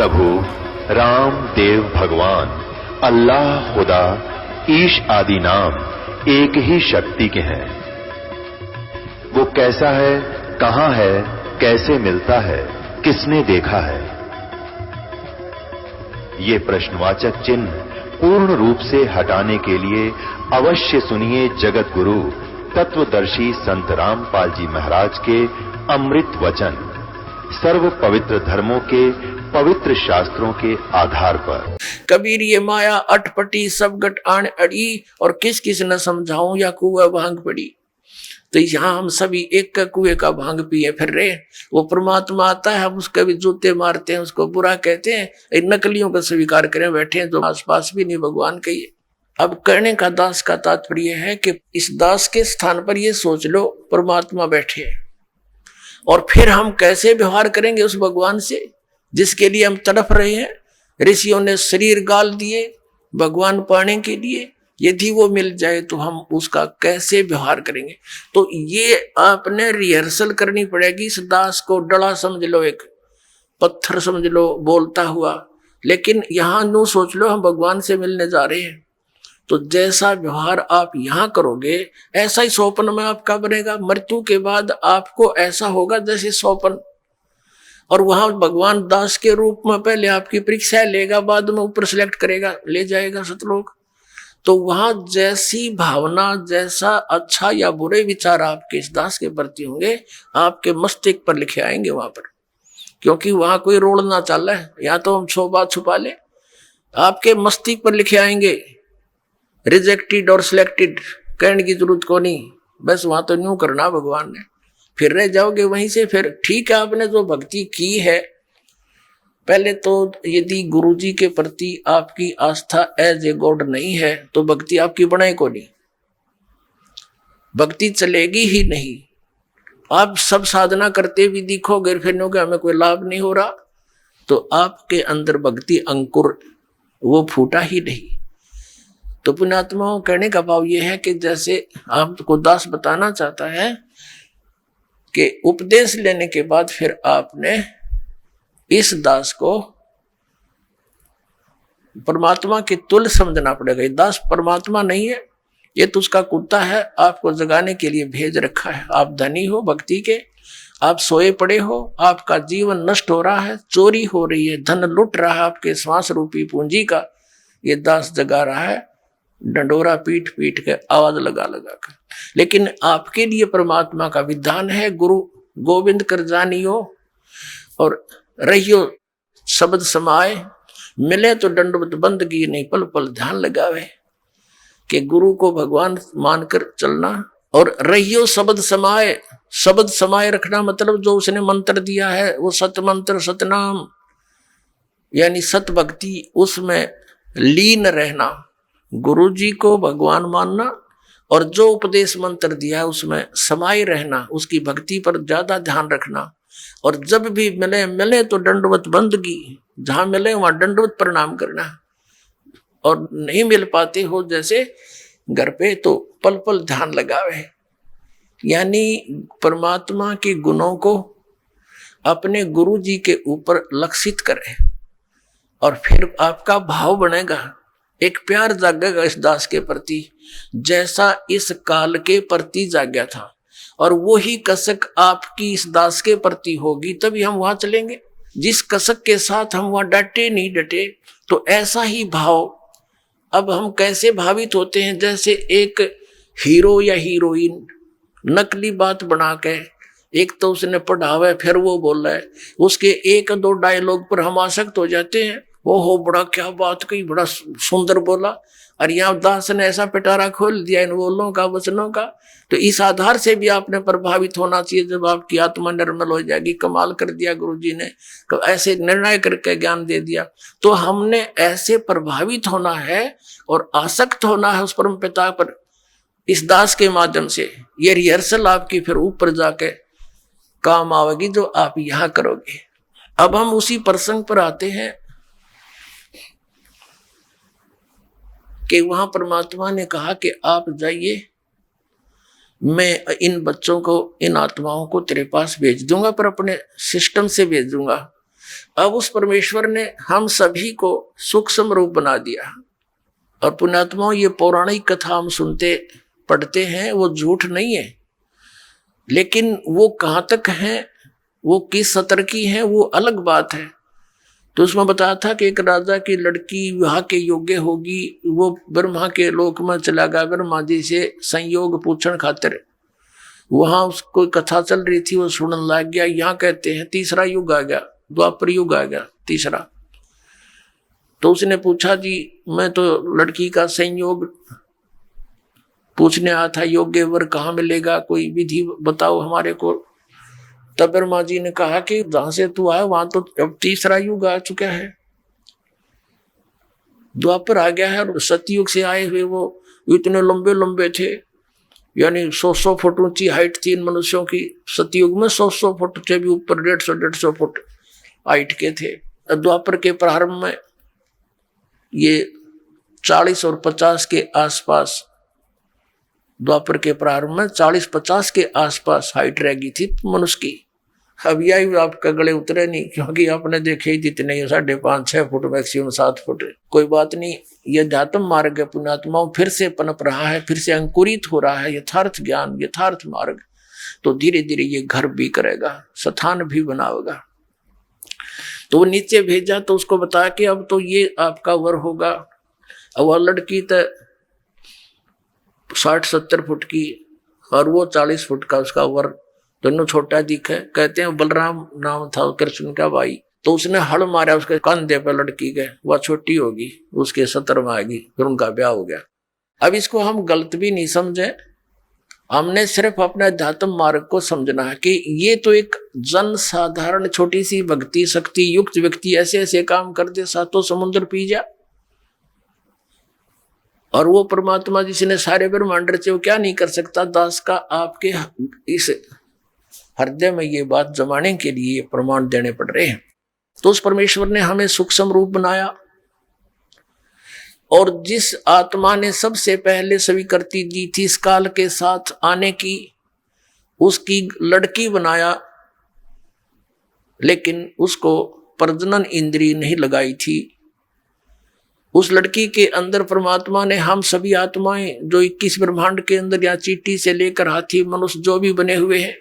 प्रभु राम देव भगवान अल्लाह खुदा ईश आदि नाम एक ही शक्ति के हैं। वो कैसा है, कहां है, कैसे मिलता है, किसने देखा है? ये प्रश्नवाचक चिन्ह पूर्ण रूप से हटाने के लिए अवश्य सुनिए जगत गुरु तत्वदर्शी संत रामपाल जी महाराज के अमृत वचन, सर्व पवित्र धर्मों के पवित्र शास्त्रों के आधार पर। कबीर ये माया अटपटी सब गट आण अड़ी, और किस किस न समझाऊं या कुआ भांग पड़ी। तो यहाँ हम सभी एक का कुएं का भांग पिए फिर रहे। वो परमात्मा आता है, हम उसके भी जूते मारते हैं, उसको बुरा कहते हैं, नकलियों का स्वीकार करें बैठे हैं जो आसपास भी नहीं भगवान कहिए। अब कहने का दास का तात्पर्य है कि इस दास के स्थान पर ये सोच लो परमात्मा बैठे हैं, और फिर हम कैसे व्यवहार करेंगे उस भगवान से जिसके लिए हम तड़प रहे हैं। ऋषियों ने शरीर गाल दिए भगवान पाने के लिए, यदि वो मिल जाए तो हम उसका कैसे व्यवहार करेंगे। तो ये आपने रिहर्सल करनी पड़ेगी। इस दास को डला समझ लो, एक पत्थर समझ लो बोलता हुआ, लेकिन यहां नो सोच लो हम भगवान से मिलने जा रहे हैं। तो जैसा व्यवहार आप यहां करोगे ऐसा ही स्वप्न में आपका बनेगा। मृत्यु के बाद आपको ऐसा होगा जैसे स्वप्न, और वहां भगवान दास के रूप में पहले आपकी परीक्षा लेगा, बाद में ऊपर सिलेक्ट करेगा, ले जाएगा सतलोक। तो वहां जैसी भावना, जैसा अच्छा या बुरे विचार आपके इस दास के प्रति होंगे, आपके मस्तिष्क पर लिखे आएंगे वहां पर, क्योंकि वहां कोई रोड ना चल है, या तो हम छो बात छुपा ले, आपके मस्तिष्क पर लिखे आएंगे। रिजेक्टेड और सिलेक्टेड कहने की जरूरत को नहीं, बस वहां तो न्यू करना भगवान ने, फिर रह जाओगे वहीं से। फिर ठीक है, आपने जो भक्ति की है, पहले तो यदि गुरुजी के प्रति आपकी आस्था एज ए गॉड नहीं है तो भक्ति आपकी बनाए को नहीं, भक्ति चलेगी ही नहीं। आप सब साधना करते भी दिखोगे, फिर हमें कोई लाभ नहीं हो रहा, तो आपके अंदर भक्ति अंकुर वो फूटा ही नहीं। तो पुण्यात्माओं, कहने का भाव ये है कि जैसे आपको दास बताना चाहता है कि उपदेश लेने के बाद फिर आपने इस दास को परमात्मा के तुल्य समझना पड़ेगा। ये दास परमात्मा नहीं है, ये तो उसका कुत्ता है, आपको जगाने के लिए भेज रखा है। आप धनी हो भक्ति के, आप सोए पड़े हो, आपका जीवन नष्ट हो रहा है, चोरी हो रही है, धन लुट रहा है आपके श्वास रूपी पूंजी का, ये दास जगा रहा है डंडोरा पीट पीट के, आवाज लगा लगा कर। लेकिन आपके लिए परमात्मा का विधान है, गुरु गोविंद कर जानियो और रहियो शब्द समाए, मिले तो दंडवत बंदगी नहीं पल पल ध्यान लगावे। कि गुरु को भगवान मानकर चलना, और रहियो शब्द समाए। शब्द समाए रखना मतलब जो उसने मंत्र दिया है वो सत मंत्र, सतनाम, यानी सत भक्ति, उसमें लीन रहना, गुरु जी को भगवान मानना, और जो उपदेश मंत्र दिया है उसमें समाये रहना, उसकी भक्ति पर ज्यादा ध्यान रखना। और जब भी मिले तो दंडवत बंदगी, जहां मिले वहां दंडवत प्रणाम करना, और नहीं मिल पाते हो जैसे घर पे तो पल पल ध्यान लगावे। यानी परमात्मा के गुणों को अपने गुरु जी के ऊपर लक्षित करें, और फिर आपका भाव बनेगा, एक प्यार जागेगा इस दास के प्रति जैसा इस काल के प्रति जाग्या था। और वो ही कसक आपकी इस दास के प्रति होगी, तभी हम वहां चलेंगे। जिस कसक के साथ हम वहां डटे नहीं डटे, तो ऐसा ही भाव। अब हम कैसे भावित होते हैं, जैसे एक हीरो या हीरोइन नकली बात बना के, एक तो उसने पढ़ा हुआ है, फिर वो बोल रहा है, उसके एक दो डायलॉग पर हम आसक्त हो जाते हैं। वो हो बड़ा क्या बात कही, बड़ा सुंदर बोला, और यहाँ दास ने ऐसा पिटारा खोल दिया इन बोलों का, वचनों का। तो इस आधार से भी आपने प्रभावित होना चाहिए। जब आपकी आत्मा निर्मल हो जाएगी, कमाल कर दिया गुरुजी ने, तो ऐसे निर्णय करके ज्ञान दे दिया। तो हमने ऐसे प्रभावित होना है और आसक्त होना है उस परम पिता पर इस दास के माध्यम से। ये रिहर्सल आपकी फिर ऊपर जाके काम आवेगी जो आप यहाँ करोगे। अब हम उसी प्रसंग पर आते हैं कि वहां परमात्मा ने कहा कि आप जाइए, मैं इन बच्चों को, इन आत्माओं को तेरे पास भेज दूंगा, पर अपने सिस्टम से भेज दूंगा। अब उस परमेश्वर ने हम सभी को सूक्ष्म रूप बना दिया। और पुण्यात्माओं, ये पौराणिक कथा हम सुनते पढ़ते हैं, वो झूठ नहीं है, लेकिन वो कहाँ तक है, वो किस स्तर की है, वो अलग बात है। तो उसमें बताया था कि एक राजा की लड़की विवाह के योग्य होगी, वो ब्रह्मा के लोक में चला गया ब्रह्मा जी से संयोग पूछण खातिर। वहां उसको कथा चल रही थी, वो सुनने लग गया। यहाँ कहते हैं तीसरा युग आ गया, द्वापर युग आ गया तीसरा। तो उसने पूछा, जी मैं तो लड़की का संयोग पूछने आया था, योग्य वर कहाँ मिलेगा, कोई विधि बताओ हमारे को। तब ब्रह्मा जी ने कहा कि जहां से तू आया वहां तो अब तीसरा युग आ चुका है, द्वापर आ गया है। और सतयुग से आए हुए वो इतने लंबे लंबे थे, यानी 100 फुट ऊंची हाइट थी इन मनुष्यों की। सतयुग में 100 फुट थे, भी ऊपर 150 फुट हाइट के थे। द्वापर के प्रारंभ में ये 40 और 50 के आसपास, द्वापर के प्रारंभ में 40-50 के आसपास हाइट रह गई थी मनुष्य की। अब यही आपका गले उतरे नहीं, क्योंकि आपने देखे ही जितने 5.5-6 फुट, मैक्सिमम 7 फुट। कोई बात नहीं, ये अध्यात्म मार्ग है पुण्यात्माओं, फिर से पनप रहा है, फिर से अंकुरित हो रहा है यथार्थ ज्ञान, यथार्थ मार्ग। तो धीरे धीरे ये घर भी करेगा, स्थान भी बनाएगा। तो वो नीचे भेजा, तो उसको बताया कि अब तो ये आपका वर होगा। अब वह लड़की तो 60-70 फुट की और वो 40 फुट का, उसका वर दोनों छोटा दिखे। कहते हैं बलराम नाम था कृष्ण का भाई। तो उसने हल मारा उसके कंधे पे लड़की के, वह छोटी होगी, उसके 70 में आएगी, फिर उनका ब्याह हो गया। अब इसको हम गलत भी नहीं समझे, हमने सिर्फ अपने अध्यात्म मार्ग को समझना है कि ये तो एक जन साधारण छोटी सी भक्ति शक्ति युक्त व्यक्ति ऐसे ऐसे काम कर दे, सातों समुद्र पी जा। और वो परमात्मा जिसने सारे ब्रह्मांड रचे, वो क्या नहीं कर सकता। दास का आपके इस हृदय में ये बात जमाने के लिए प्रमाण देने पड़ रहे हैं। तो उस परमेश्वर ने हमें सूक्ष्म रूप बनाया, और जिस आत्मा ने सबसे पहले स्वीकृति दी थी इस काल के साथ आने की, उसकी लड़की बनाया, लेकिन उसको प्रजनन इंद्रिय नहीं लगाई थी। उस लड़की के अंदर परमात्मा ने हम सभी आत्माएं जो 21 ब्रह्मांड के अंदर, या चींटी से लेकर हाथी मनुष्य जो भी बने हुए हैं,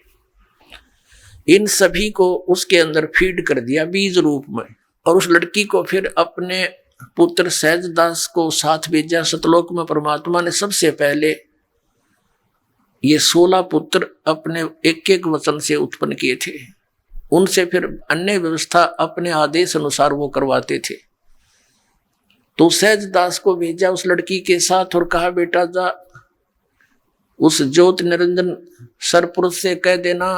इन सभी को उसके अंदर फीड कर दिया बीज रूप में। और उस लड़की को फिर अपने पुत्र सहजदास को साथ भेजा सतलोक में। परमात्मा ने सबसे पहले ये 16 पुत्र अपने एक एक वचन से उत्पन्न किए थे, उनसे फिर अन्य व्यवस्था अपने आदेश अनुसार वो करवाते थे। तो सहजदास को भेजा उस लड़की के साथ और कहा, बेटा जा उस ज्योत निरंजन सरपुरुष से कह देना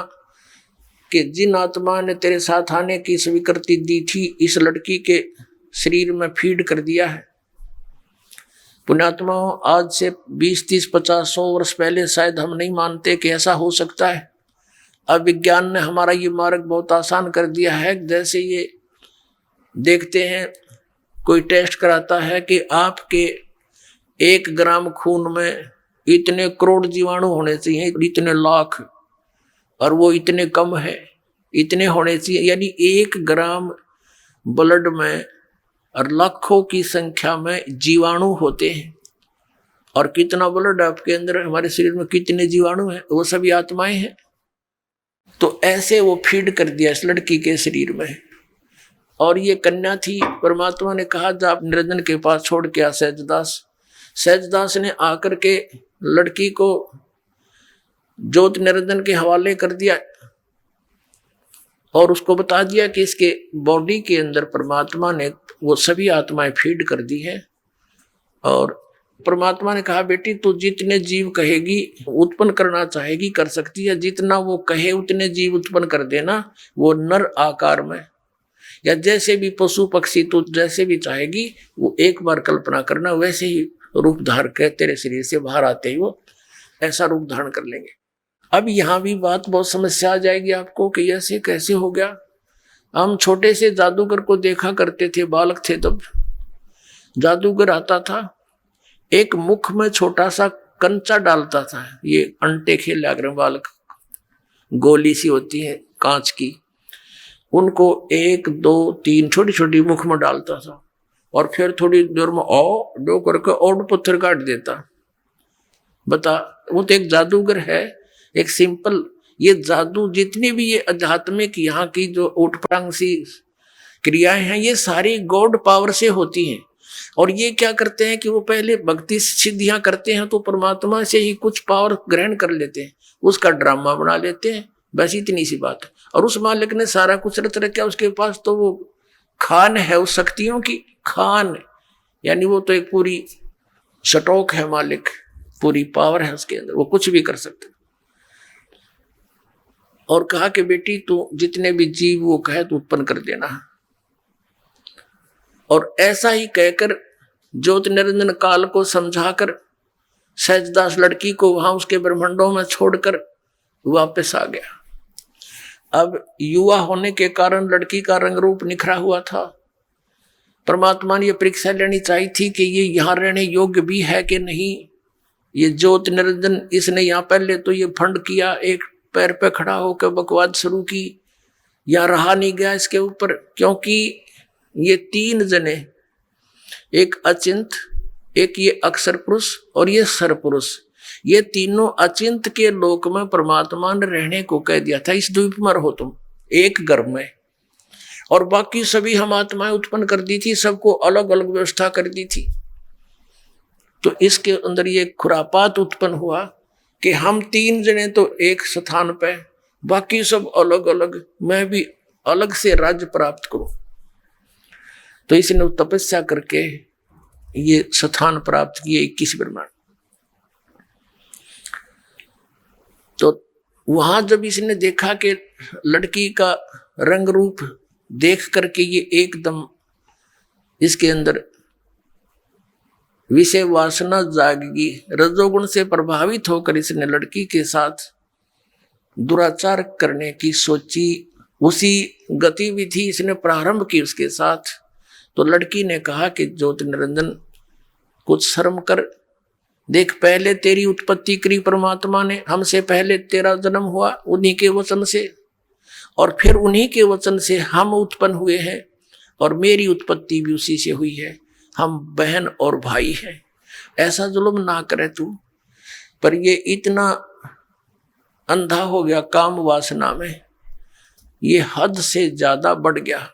कि जिन आत्मा ने तेरे साथ आने की स्वीकृति दी थी, इस लड़की के शरीर में फीड कर दिया है। पुण्यात्माओं, आज से 20, 30, 50, 100 वर्ष पहले शायद हम नहीं मानते कि ऐसा हो सकता है। अब विज्ञान ने हमारा ये मार्ग बहुत आसान कर दिया है। जैसे ये देखते हैं, कोई टेस्ट कराता है कि आपके 1 ग्राम खून में इतने करोड़ जीवाणु होने चाहिए, इतने लाख, और वो इतने कम है, इतने होने चाहिए। यानी 1 ग्राम ब्लड में और लाखों की संख्या में जीवाणु होते हैं। और कितना ब्लड आपके अंदर, हमारे शरीर में कितने जीवाणु हैं, वो सभी आत्माएं हैं। तो ऐसे वो फीड कर दिया इस लड़की के शरीर में। और ये कन्या थी, परमात्मा ने कहा जा निरंजन के पास छोड़ के आ सहजदास। सहजदास ने आकर के लड़की को ज्योत निरंजन के हवाले कर दिया और उसको बता दिया कि इसके बॉडी के अंदर परमात्मा ने वो सभी आत्माएं फीड कर दी है। और परमात्मा ने कहा, बेटी तू जितने जीव कहेगी उत्पन्न करना चाहेगी कर सकती है, जितना वो कहे उतने जीव उत्पन्न कर देना, वो नर आकार में या जैसे भी पशु पक्षी तू जैसे भी चाहेगी, वो एक बार कल्पना करना, वैसे ही रूप धारण कर तेरे शरीर से बाहर आते ही वो ऐसा रूप धारण कर लेंगे। अब यहाँ भी बात बहुत समस्या आ जाएगी आपको कि ऐसे कैसे हो गया। हम छोटे से जादूगर को देखा करते थे, बालक थे तब जादूगर आता था, एक मुख में छोटा सा कंचा डालता था, ये अंटे खेल लग रहे बालक, गोली सी होती है कांच की, उनको 1 2 3 छोटी छोटी मुख में डालता था और फिर थोड़ी देर में दो करके और पत्थर काट देता। बता, वो तो एक जादूगर है, एक सिंपल। ये जादू जितनी भी ये आध्यात्मिक यहाँ की जो उठपटांग सी क्रियाएं हैं, ये सारी गॉड पावर से होती हैं। और ये क्या करते हैं कि वो पहले भक्ति सिद्धियां करते हैं तो परमात्मा से ही कुछ पावर ग्रहण कर लेते हैं, उसका ड्रामा बना लेते हैं, बस इतनी सी बात है। और उस मालिक ने सारा कुछ रच रखा उसके पास, तो वो खान है उस शक्तियों की, खान यानी वो तो एक पूरी स्टॉक है मालिक, पूरी पावर है उसके अंदर, वो कुछ भी कर सकते। और कहा कि बेटी तू जितने भी जीव वो कहे तो उत्पन्न कर देना। और ऐसा ही कहकर ज्योति निरंजन काल को समझाकर सहजदास लड़की को वहां उसके ब्रह्मांडों में छोड़कर वापस आ गया। अब युवा होने के कारण लड़की का रंग रूप निखरा हुआ था। परमात्मा ने यह परीक्षा लेनी चाहिए थी कि ये यहाँ रहने योग्य भी है कि नहीं। ये ज्योति निरंजन इसने यहाँ पहले तो ये फंड किया, एक पैर पे खड़ा होकर बकवाद शुरू की, या रहा नहीं गया इसके ऊपर, क्योंकि ये 3 जने, एक अचिंत, एक ये अक्षर पुरुष और ये सर पुरुष, ये तीनों अचिंत के लोक में परमात्मा ने रहने को कह दिया था। इस द्वीप में रहो तुम एक गर्भ में, और बाकी सभी हम आत्माएं उत्पन्न कर दी थी, सबको अलग अलग व्यवस्था कर दी थी। तो इसके अंदर ये खुरापात उत्पन्न हुआ कि हम 3 जने तो एक स्थान पे, बाकी सब अलग अलग, मैं भी अलग से राज्य प्राप्त करूं। तो इसने तपस्या करके ये स्थान प्राप्त किए 21 ब्रह्मांड। तो वहां जब इसने देखा कि लड़की का रंग रूप देख करके ये एकदम इसके अंदर विषय वासना जागेगी, रजोगुण से प्रभावित होकर इसने लड़की के साथ दुराचार करने की सोची। उसी गतिविधि इसने प्रारंभ की उसके साथ। तो लड़की ने कहा कि ज्योति निरंजन कुछ शर्म कर, देख पहले तेरी उत्पत्ति करी परमात्मा ने, हमसे पहले तेरा जन्म हुआ उन्हीं के वचन से, और फिर उन्हीं के वचन से हम उत्पन्न हुए हैं, और मेरी उत्पत्ति भी उसी से हुई है, हम बहन और भाई हैं। ऐसा जुल्म ना करे तू। पर ये इतना अंधा हो गया काम वासना में, ये हद से ज्यादा बढ़ गया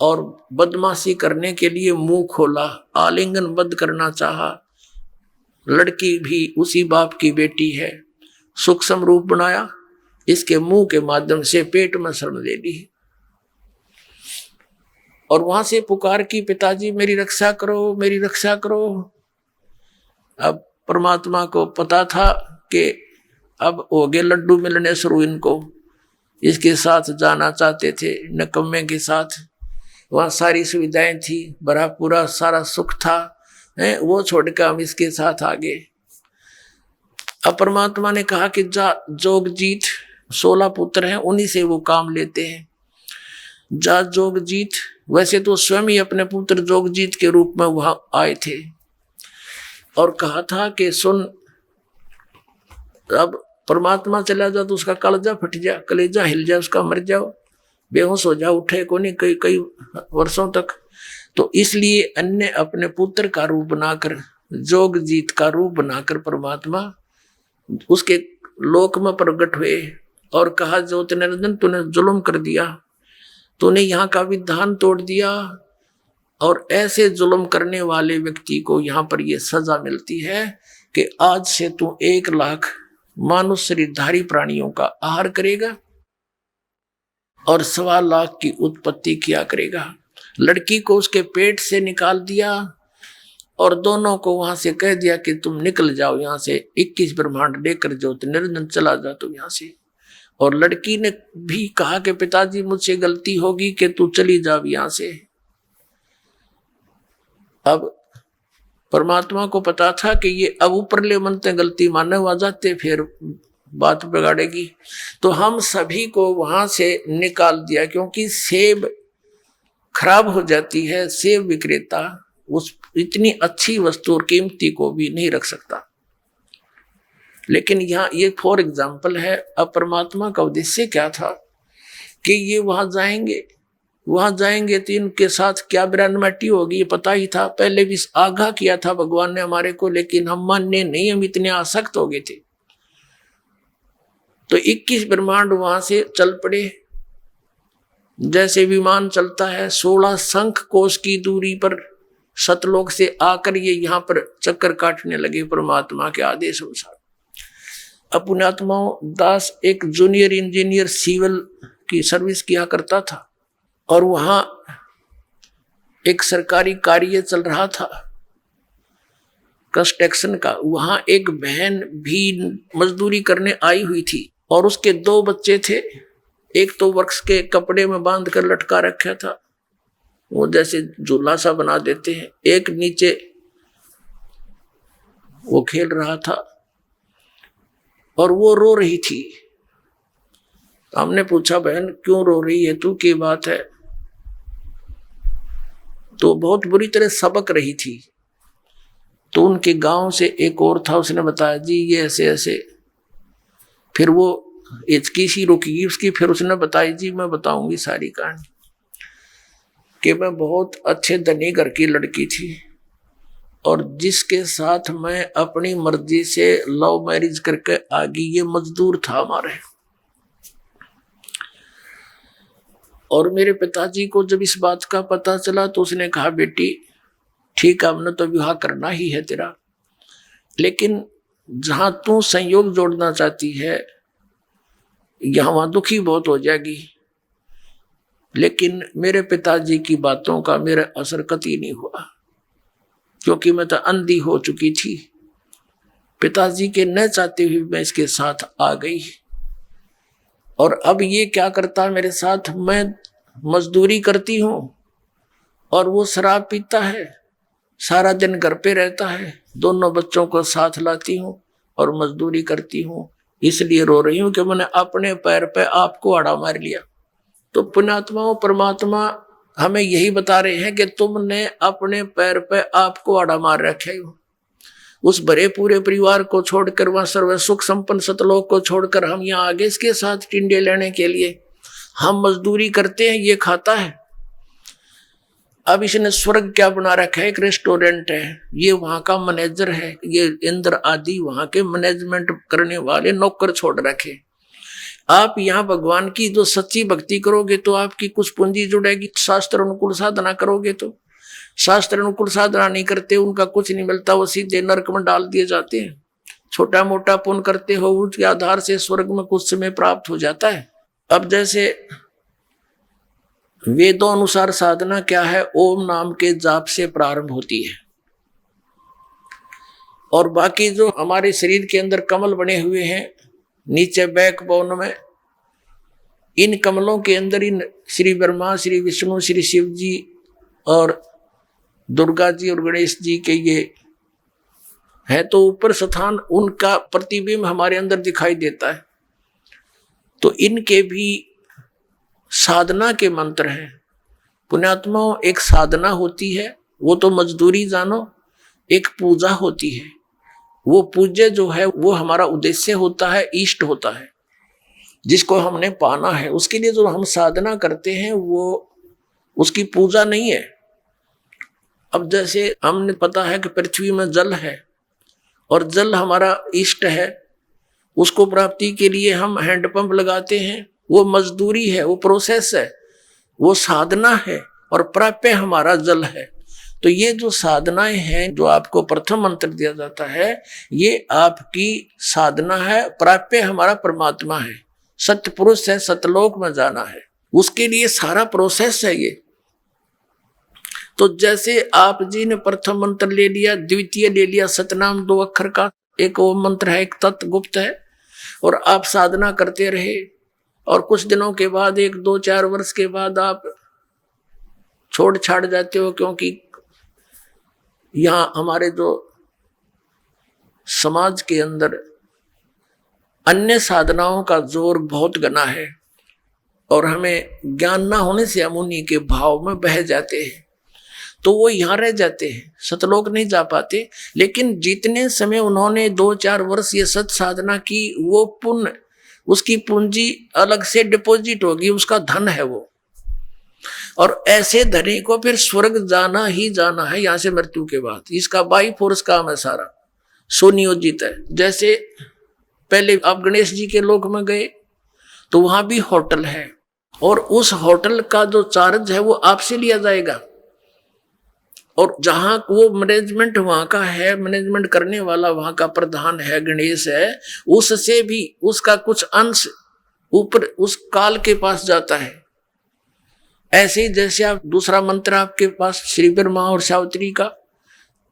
और बदमाशी करने के लिए मुंह खोला, आलिंगनबद्ध करना चाहा। लड़की भी उसी बाप की बेटी है, सूक्ष्म रूप बनाया, इसके मुंह के माध्यम से पेट में शरण ले ली और वहां से पुकार की, पिताजी मेरी रक्षा करो, मेरी रक्षा करो। अब परमात्मा को पता था कि अब हो गए लड्डू मिलने शुरू, इनको इसके साथ जाना चाहते थे, नकम्मे के साथ। वहाँ सारी सुविधाएं थी, भरा पूरा सारा सुख था, वो छोड़कर हम इसके साथ आ गए। अब परमात्मा ने कहा कि जा जोगजीत, 16 पुत्र हैं, उन्हीं से वो काम लेते हैं। जा जोगजीत, वैसे तो स्वयं ही अपने पुत्र जोगजीत के रूप में वहां आए थे और कहा था कि सुन, अब परमात्मा चला जा तो उसका कलेजा फट जा, कलेजा हिल जाए उसका, मर जाओ, बेहोश हो जाओ, उठे को नहीं कई कई वर्षों तक। तो इसलिए अन्य अपने पुत्र का रूप बनाकर, जोगजीत का रूप बनाकर परमात्मा उसके लोक में प्रकट हुए और कहा ज्योति निरंजन तूने जुल्म कर दिया, तूने यहाँ का विधान तोड़ दिया, और ऐसे जुल्म करने वाले व्यक्ति को यहाँ पर यह सजा मिलती है कि आज से तू 1 लाख मानुष शरीरधारी प्राणियों का आहार करेगा और 1.25 लाख की उत्पत्ति किया करेगा। लड़की को उसके पेट से निकाल दिया और दोनों को वहां से कह दिया कि तुम निकल जाओ यहाँ से, 21 ब्रह्मांड लेकर ज्योति निरंजन चला जा तुम यहाँ से। और लड़की ने भी कहा कि पिताजी मुझसे गलती होगी कि तू चली जा यहाँ से। अब परमात्मा को पता था कि ये अब ऊपरले मनते गलती मानने आ जाते फिर बात बिगाड़ेगी, तो हम सभी को वहां से निकाल दिया, क्योंकि सेब खराब हो जाती है, सेब विक्रेता उस इतनी अच्छी वस्तु और कीमती को भी नहीं रख सकता। लेकिन यहाँ ये फॉर एग्जाम्पल है। अब परमात्मा का उद्देश्य क्या था कि ये वहां जाएंगे तो इनके साथ क्या बिरानमाटी होगी, ये पता ही था, पहले भी आगाह किया था भगवान ने हमारे को, लेकिन हम मानने नहीं, हम इतने आसक्त हो गए थे। तो 21 ब्रह्मांड वहां से चल पड़े, जैसे विमान चलता है 16 शंख कोश की दूरी पर सतलोक से आकर ये यहाँ पर चक्कर काटने लगे परमात्मा के आदेश अनुसार। पुण्यात्माओं, दास एक जूनियर इंजीनियर सिविल की सर्विस किया करता था और वहां एक सरकारी कार्य चल रहा था कंस्ट्रक्शन का। वहां एक बहन भी मजदूरी करने आई हुई थी और उसके 2 बच्चे थे। एक तो वृक्ष के कपड़े में बांध कर लटका रखा था, वो जैसे झूला सा बना देते हैं, एक नीचे वो खेल रहा था और वो रो रही थी। हमने पूछा, बहन क्यों रो रही है तू, क्या बात है? तो बहुत बुरी तरह सबक रही थी। तो उनके गांव से एक और था, उसने बताया जी ये ऐसे ऐसे। फिर वो हिचकी सी रुकी उसकी, फिर उसने बताई जी मैं बताऊंगी सारी कहानी, कि मैं बहुत अच्छे धनी घर की लड़की थी और जिसके साथ मैं अपनी मर्जी से लव मैरिज करके आ गई, ये मजदूर था हमारे। और मेरे पिताजी को जब इस बात का पता चला तो उसने कहा, बेटी ठीक है, हमने तो विवाह करना ही है तेरा, लेकिन जहां तू संयोग जोड़ना चाहती है यहां वहां दुखी बहुत हो जाएगी। लेकिन मेरे पिताजी की बातों का मेरा असर कतई नहीं हुआ, क्योंकि मैं तो अंधी हो चुकी थी। पिताजी के न चाहते हुए मैं इसके साथ आ गई और अब ये क्या करता है मेरे साथ, मैं मजदूरी करती हूं और वो शराब पीता है, सारा दिन घर पे रहता है, दोनों बच्चों को साथ लाती हूं और मजदूरी करती हूं, इसलिए रो रही हूं कि मैंने अपने पैर पे आपको आड़ा मार लिया। तो पुण्यात्माओं, परमात्मा हमें यही बता रहे हैं कि तुमने अपने पैर पे आपको आड़ा मार रखे हो। उस भरे पूरे परिवार को छोड़कर, वहां सर्व सुख संपन्न सतलोक को छोड़कर हम यहाँ आगे इसके साथ टिंडे लेने के लिए हम मजदूरी करते हैं, ये खाता है। अब इसने स्वर्ग क्या बना रखा है, एक रेस्टोरेंट है, ये वहां का मैनेजर है, ये इंद्र आदि वहां के मैनेजमेंट करने वाले नौकर छोड़ रखे। आप यहाँ भगवान की जो सच्ची भक्ति करोगे तो आपकी कुछ पूंजी जुड़ेगी। शास्त्र अनुकूल साधना करोगे तो, शास्त्र अनुकूल साधना नहीं करते उनका कुछ नहीं मिलता, वो सीधे नरक में डाल दिए जाते हैं। छोटा मोटा पुण्य करते हो उसके आधार से स्वर्ग में कुछ समय प्राप्त हो जाता है। अब जैसे वेदों अनुसार साधना क्या है, ओम नाम के जाप से प्रारंभ होती है और बाकी जो हमारे शरीर के अंदर कमल बने हुए हैं नीचे बैकबोन में, इन कमलों के अंदर इन श्री ब्रह्मा, श्री विष्णु, श्री शिव जी और दुर्गा जी और गणेश जी के ये है, तो ऊपर स्थान उनका प्रतिबिंब हमारे अंदर दिखाई देता है। तो इनके भी साधना के मंत्र हैं। पुण्यात्माओं, एक साधना होती है, वो तो मजदूरी जानो, एक पूजा होती है। वो पूज्य जो है वो हमारा उद्देश्य होता है, इष्ट होता है, जिसको हमने पाना है। उसके लिए जो हम साधना करते हैं वो उसकी पूजा नहीं है। अब जैसे हमने पता है कि पृथ्वी में जल है और जल हमारा इष्ट है, उसको प्राप्ति के लिए हम हैंडपंप लगाते हैं, वो मजदूरी है, वो प्रोसेस है, वो साधना है और प्राप्य हमारा जल है। तो ये जो साधनाएं हैं, जो आपको प्रथम मंत्र दिया जाता है, ये आपकी साधना है, प्राप्य हमारा परमात्मा है, सत्य पुरुष है, सतलोक में जाना है, उसके लिए सारा प्रोसेस है ये। तो जैसे आप जी ने प्रथम मंत्र ले लिया, द्वितीय ले लिया, सतनाम 2 अक्षर का, एक वो मंत्र है, एक तत्व गुप्त है, और आप साधना करते रहे और कुछ दिनों के बाद 1, 2, 4 वर्ष के बाद आप छोड़ छाड़ जाते हो, क्योंकि यहाँ हमारे जो समाज के अंदर अन्य साधनाओं का जोर बहुत घना है और हमें ज्ञान ना होने से हम उन्हीं के भाव में बह जाते हैं, तो वो यहाँ रह जाते हैं, सतलोक नहीं जा पाते। लेकिन जितने समय उन्होंने 2-4 वर्ष ये सत साधना की, वो पुण्य उसकी पूंजी अलग से डिपॉजिट होगी, उसका धन है वो। और ऐसे धनी को फिर स्वर्ग जाना ही जाना है यहां से मृत्यु के बाद। इसका बाई फोर्स काम है, सारा सुनियोजित है। जैसे पहले आप गणेश जी के लोक में गए तो वहां भी होटल है, और उस होटल का जो चार्ज है वो आपसे लिया जाएगा। और जहां वो मैनेजमेंट वहां का है, मैनेजमेंट करने वाला वहां का प्रधान है, गणेश है, उससे भी उसका कुछ अंश ऊपर उस काल के पास जाता है। ऐसे ही जैसे आप दूसरा मंत्र आपके पास श्री ब्रह्मा और सावित्री का,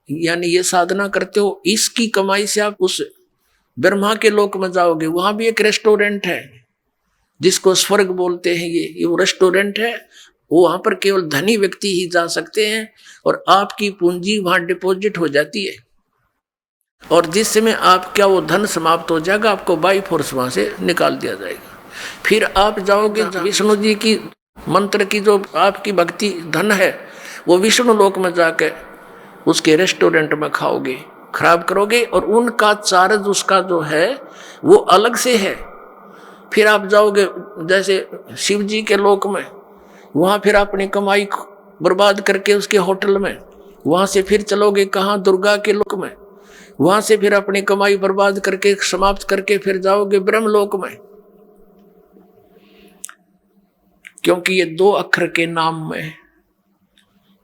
यानी ये साधना करते हो, इसकी कमाई से आप उस ब्रह्मा के लोक में जाओगे। वहां भी एक रेस्टोरेंट है जिसको स्वर्ग बोलते हैं। ये वो रेस्टोरेंट है, वहां पर केवल धनी व्यक्ति ही जा सकते हैं, और आपकी पूंजी वहां डिपॉजिट हो जाती है। और जिस समय आपका वो धन समाप्त हो जाएगा, आपको बाई फोर्स वहां से निकाल दिया जाएगा। फिर आप जाओगे विष्णु जी की मंत्र की जो आपकी भक्ति धन है, वो विष्णु लोक में जाकर उसके रेस्टोरेंट में खाओगे, खराब करोगे, और उनका चार्ज उसका जो है वो अलग से है। फिर आप जाओगे जैसे शिव जी के लोक में, वहां फिर अपनी कमाई बर्बाद करके उसके होटल में, वहां से फिर चलोगे कहाँ, दुर्गा के लोक में, वहां से फिर अपनी कमाई बर्बाद करके समाप्त करके फिर जाओगे ब्रह्मलोक में। क्योंकि ये 2 अक्षर के नाम में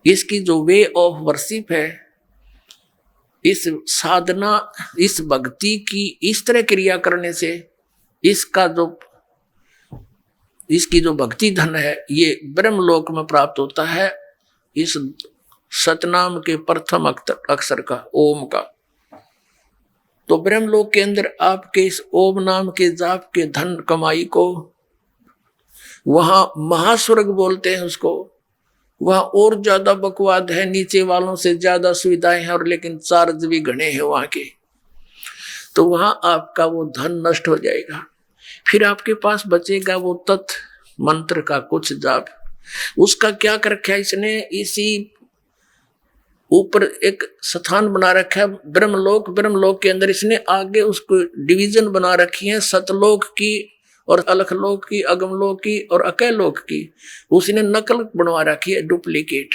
इसकी जो वे ऑफ वर्शिप है, इस साधना, इस भक्ति की इस तरह क्रिया करने से इसकी जो भक्ति धन है ये ब्रह्मलोक में प्राप्त होता है, इस सतनाम के प्रथम अक्षर का, ओम का। तो ब्रह्मलोक के अंदर आपके इस ओम नाम के जाप के धन कमाई को वहां महास्वर्ग बोलते हैं उसको। वहां और ज्यादा बकवाद है, नीचे वालों से ज्यादा सुविधाएं हैं, और लेकिन चार्ज भी घने हैं वहां के। तो वहां आपका वो धन नष्ट हो जाएगा। फिर आपके पास बचेगा वो तत् मंत्र का कुछ जाप। उसका क्या कर रखा है इसने, इसी ऊपर एक स्थान बना रखा है ब्रह्मलोक। ब्रह्मलोक के अंदर इसने आगे उसको डिवीजन बना रखी है, सतलोक की और अलखलोक की, अगमलोक की और अकैलोक की। उसने नकल बनवा रखी है, डुप्लीकेट।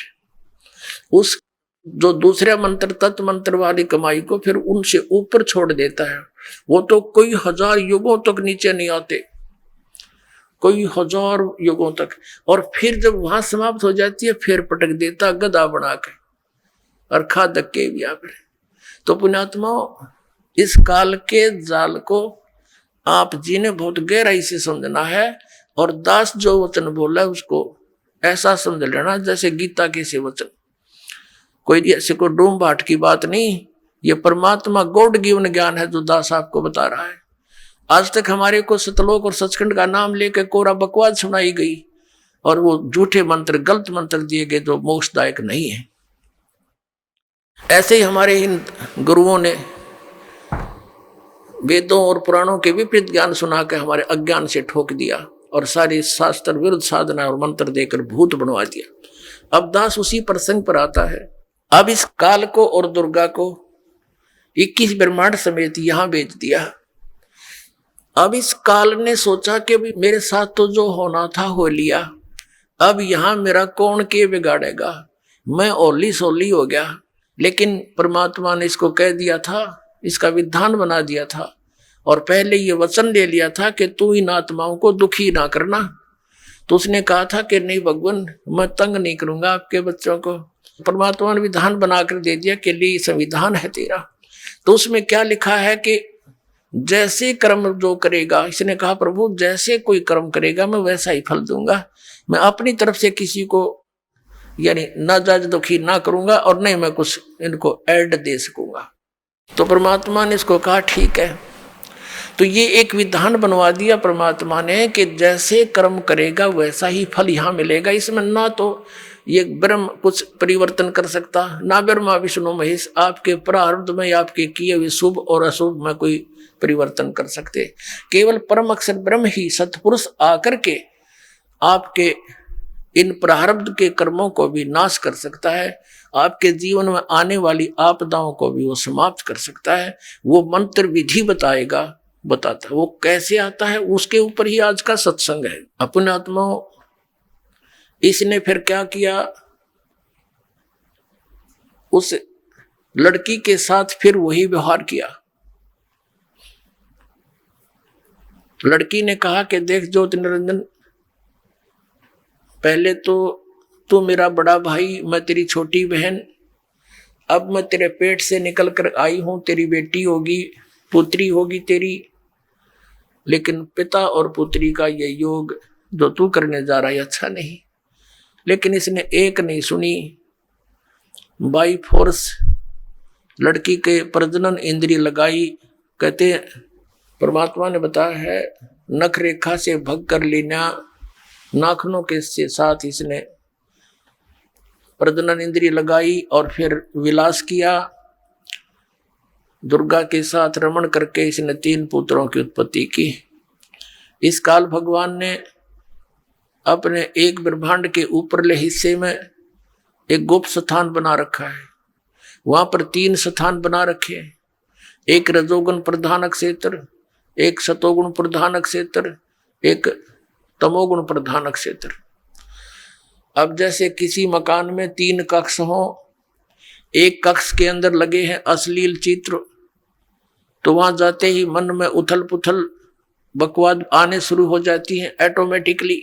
उस जो दूसरे मंत्र तत् मंत्र वाली कमाई को फिर उनसे ऊपर छोड़ देता है। वो तो कोई 1000 युगों तक नीचे नहीं आते, कोई 1000 युगों तक। और फिर जब वहां समाप्त हो जाती है फिर पटक देता गधा बना के, और खा धक्के भी आप। तो पुण्यात्माओं, इस काल के जाल को आप जी ने बहुत गहराई से समझना है। और दास जो वचन बोला है उसको ऐसा समझ लेना जैसे गीता के से वचन, कोई ऐसे को डूम बाट की बात नहीं। ये परमात्मा गॉड गिवन ज्ञान है जो दास आपको बता रहा है। आज तक हमारे को सतलोक और सचखंड का नाम लेकर कोरा बकवाद सुनाई गई, और वो झूठे मंत्र, गलत मंत्र दिए गए जो मोक्षदायक नहीं है। ऐसे ही हमारे इन गुरुओं ने वेदों और पुराणों के विपरीत ज्ञान सुना के हमारे अज्ञान से ठोक दिया, और सारी शास्त्र विरुद्ध साधना और मंत्र देकर भूत बनवा दिया। अब दास उसी प्रसंग पर आता है। अब इस काल को और दुर्गा को 21 ब्रह्मांड समेत यहां भेज दिया। अब इस काल ने सोचा कि मेरे साथ तो जो होना था हो लिया, अब यहां मेरा कौन के बिगाड़ेगा, मैं ओली सोली हो गया। लेकिन परमात्मा ने इसको कह दिया था, इसका विधान बना दिया था, और पहले ये वचन ले लिया था कि तू इन आत्माओं को दुखी ना करना। तो उसने कहा था कि नहीं भगवान, मैं तंग नहीं करूंगा आपके बच्चों को। परमात्मा ने विधान बनाकर दे दिया कि लिए संविधान है तेरा। तो उसमें क्या लिखा है कि जैसे कर्म जो करेगा, इसने कहा प्रभु जैसे कोई कर्म करेगा मैं वैसा ही फल दूंगा। मैं अपनी तरफ से किसी को यानी नाजायज दुखी ना करूंगा, और नहीं मैं कुछ इनको ऐड दे सकूंगा। तो परमात्मा ने इसको कहा ठीक है। तो ये एक विधान बनवा दिया परमात्मा ने कि जैसे कर्म करेगा वैसा ही फल यहाँ मिलेगा। इसमें ना तो ये ब्रह्म कुछ परिवर्तन कर सकता, ना ब्रह्मा विष्णु महेश आपके प्रारब्ध में आपके किए हुए शुभ और अशुभ में कोई परिवर्तन कर सकते। केवल परम अक्षर ब्रह्म ही सतपुरुष आकर के आपके इन प्रारब्ध के कर्मों को भी नाश कर सकता है, आपके जीवन में आने वाली आपदाओं को भी वो समाप्त कर सकता है। वो मंत्र विधि बताएगा, बताता है। वो कैसे आता है उसके ऊपर ही आज का सत्संग है। अपने आत्मा इसने फिर क्या किया, उस लड़की के साथ फिर वही व्यवहार किया। लड़की ने कहा कि देख ज्योति निरंजन, पहले तो तू मेरा बड़ा भाई, मैं तेरी छोटी बहन, अब मैं तेरे पेट से निकल कर आई हूं, तेरी बेटी होगी, पुत्री होगी तेरी, लेकिन पिता और पुत्री का ये योग जो तू करने जा रहा है अच्छा नहीं। लेकिन इसने एक नहीं सुनी, बाई फोर्स लड़की के प्रजनन इंद्रिय लगाई। कहते परमात्मा ने बताया है, नख रेखा से भग कर लेना, नाखनों के साथ इसने प्रजनन इंद्रिय लगाई और फिर विलास किया। दुर्गा के साथ रमण करके इसने 3 पुत्रों की उत्पत्ति की। इस काल भगवान ने अपने एक ब्रह्मांड के ऊपरले हिस्से में एक गुप्त स्थान बना रखा है। वहां पर 3 स्थान बना रखे हैं, एक रजोगुण प्रधान क्षेत्र, एक सतोगुण प्रधान क्षेत्र, एक तमोगुण प्रधान क्षेत्र। अब जैसे किसी मकान में 3 कक्ष हो, एक कक्ष के अंदर लगे हैं अश्लील चित्र, तो वहां जाते ही मन में उथल पुथल बकवाद आने शुरू हो जाती हैं ऑटोमेटिकली,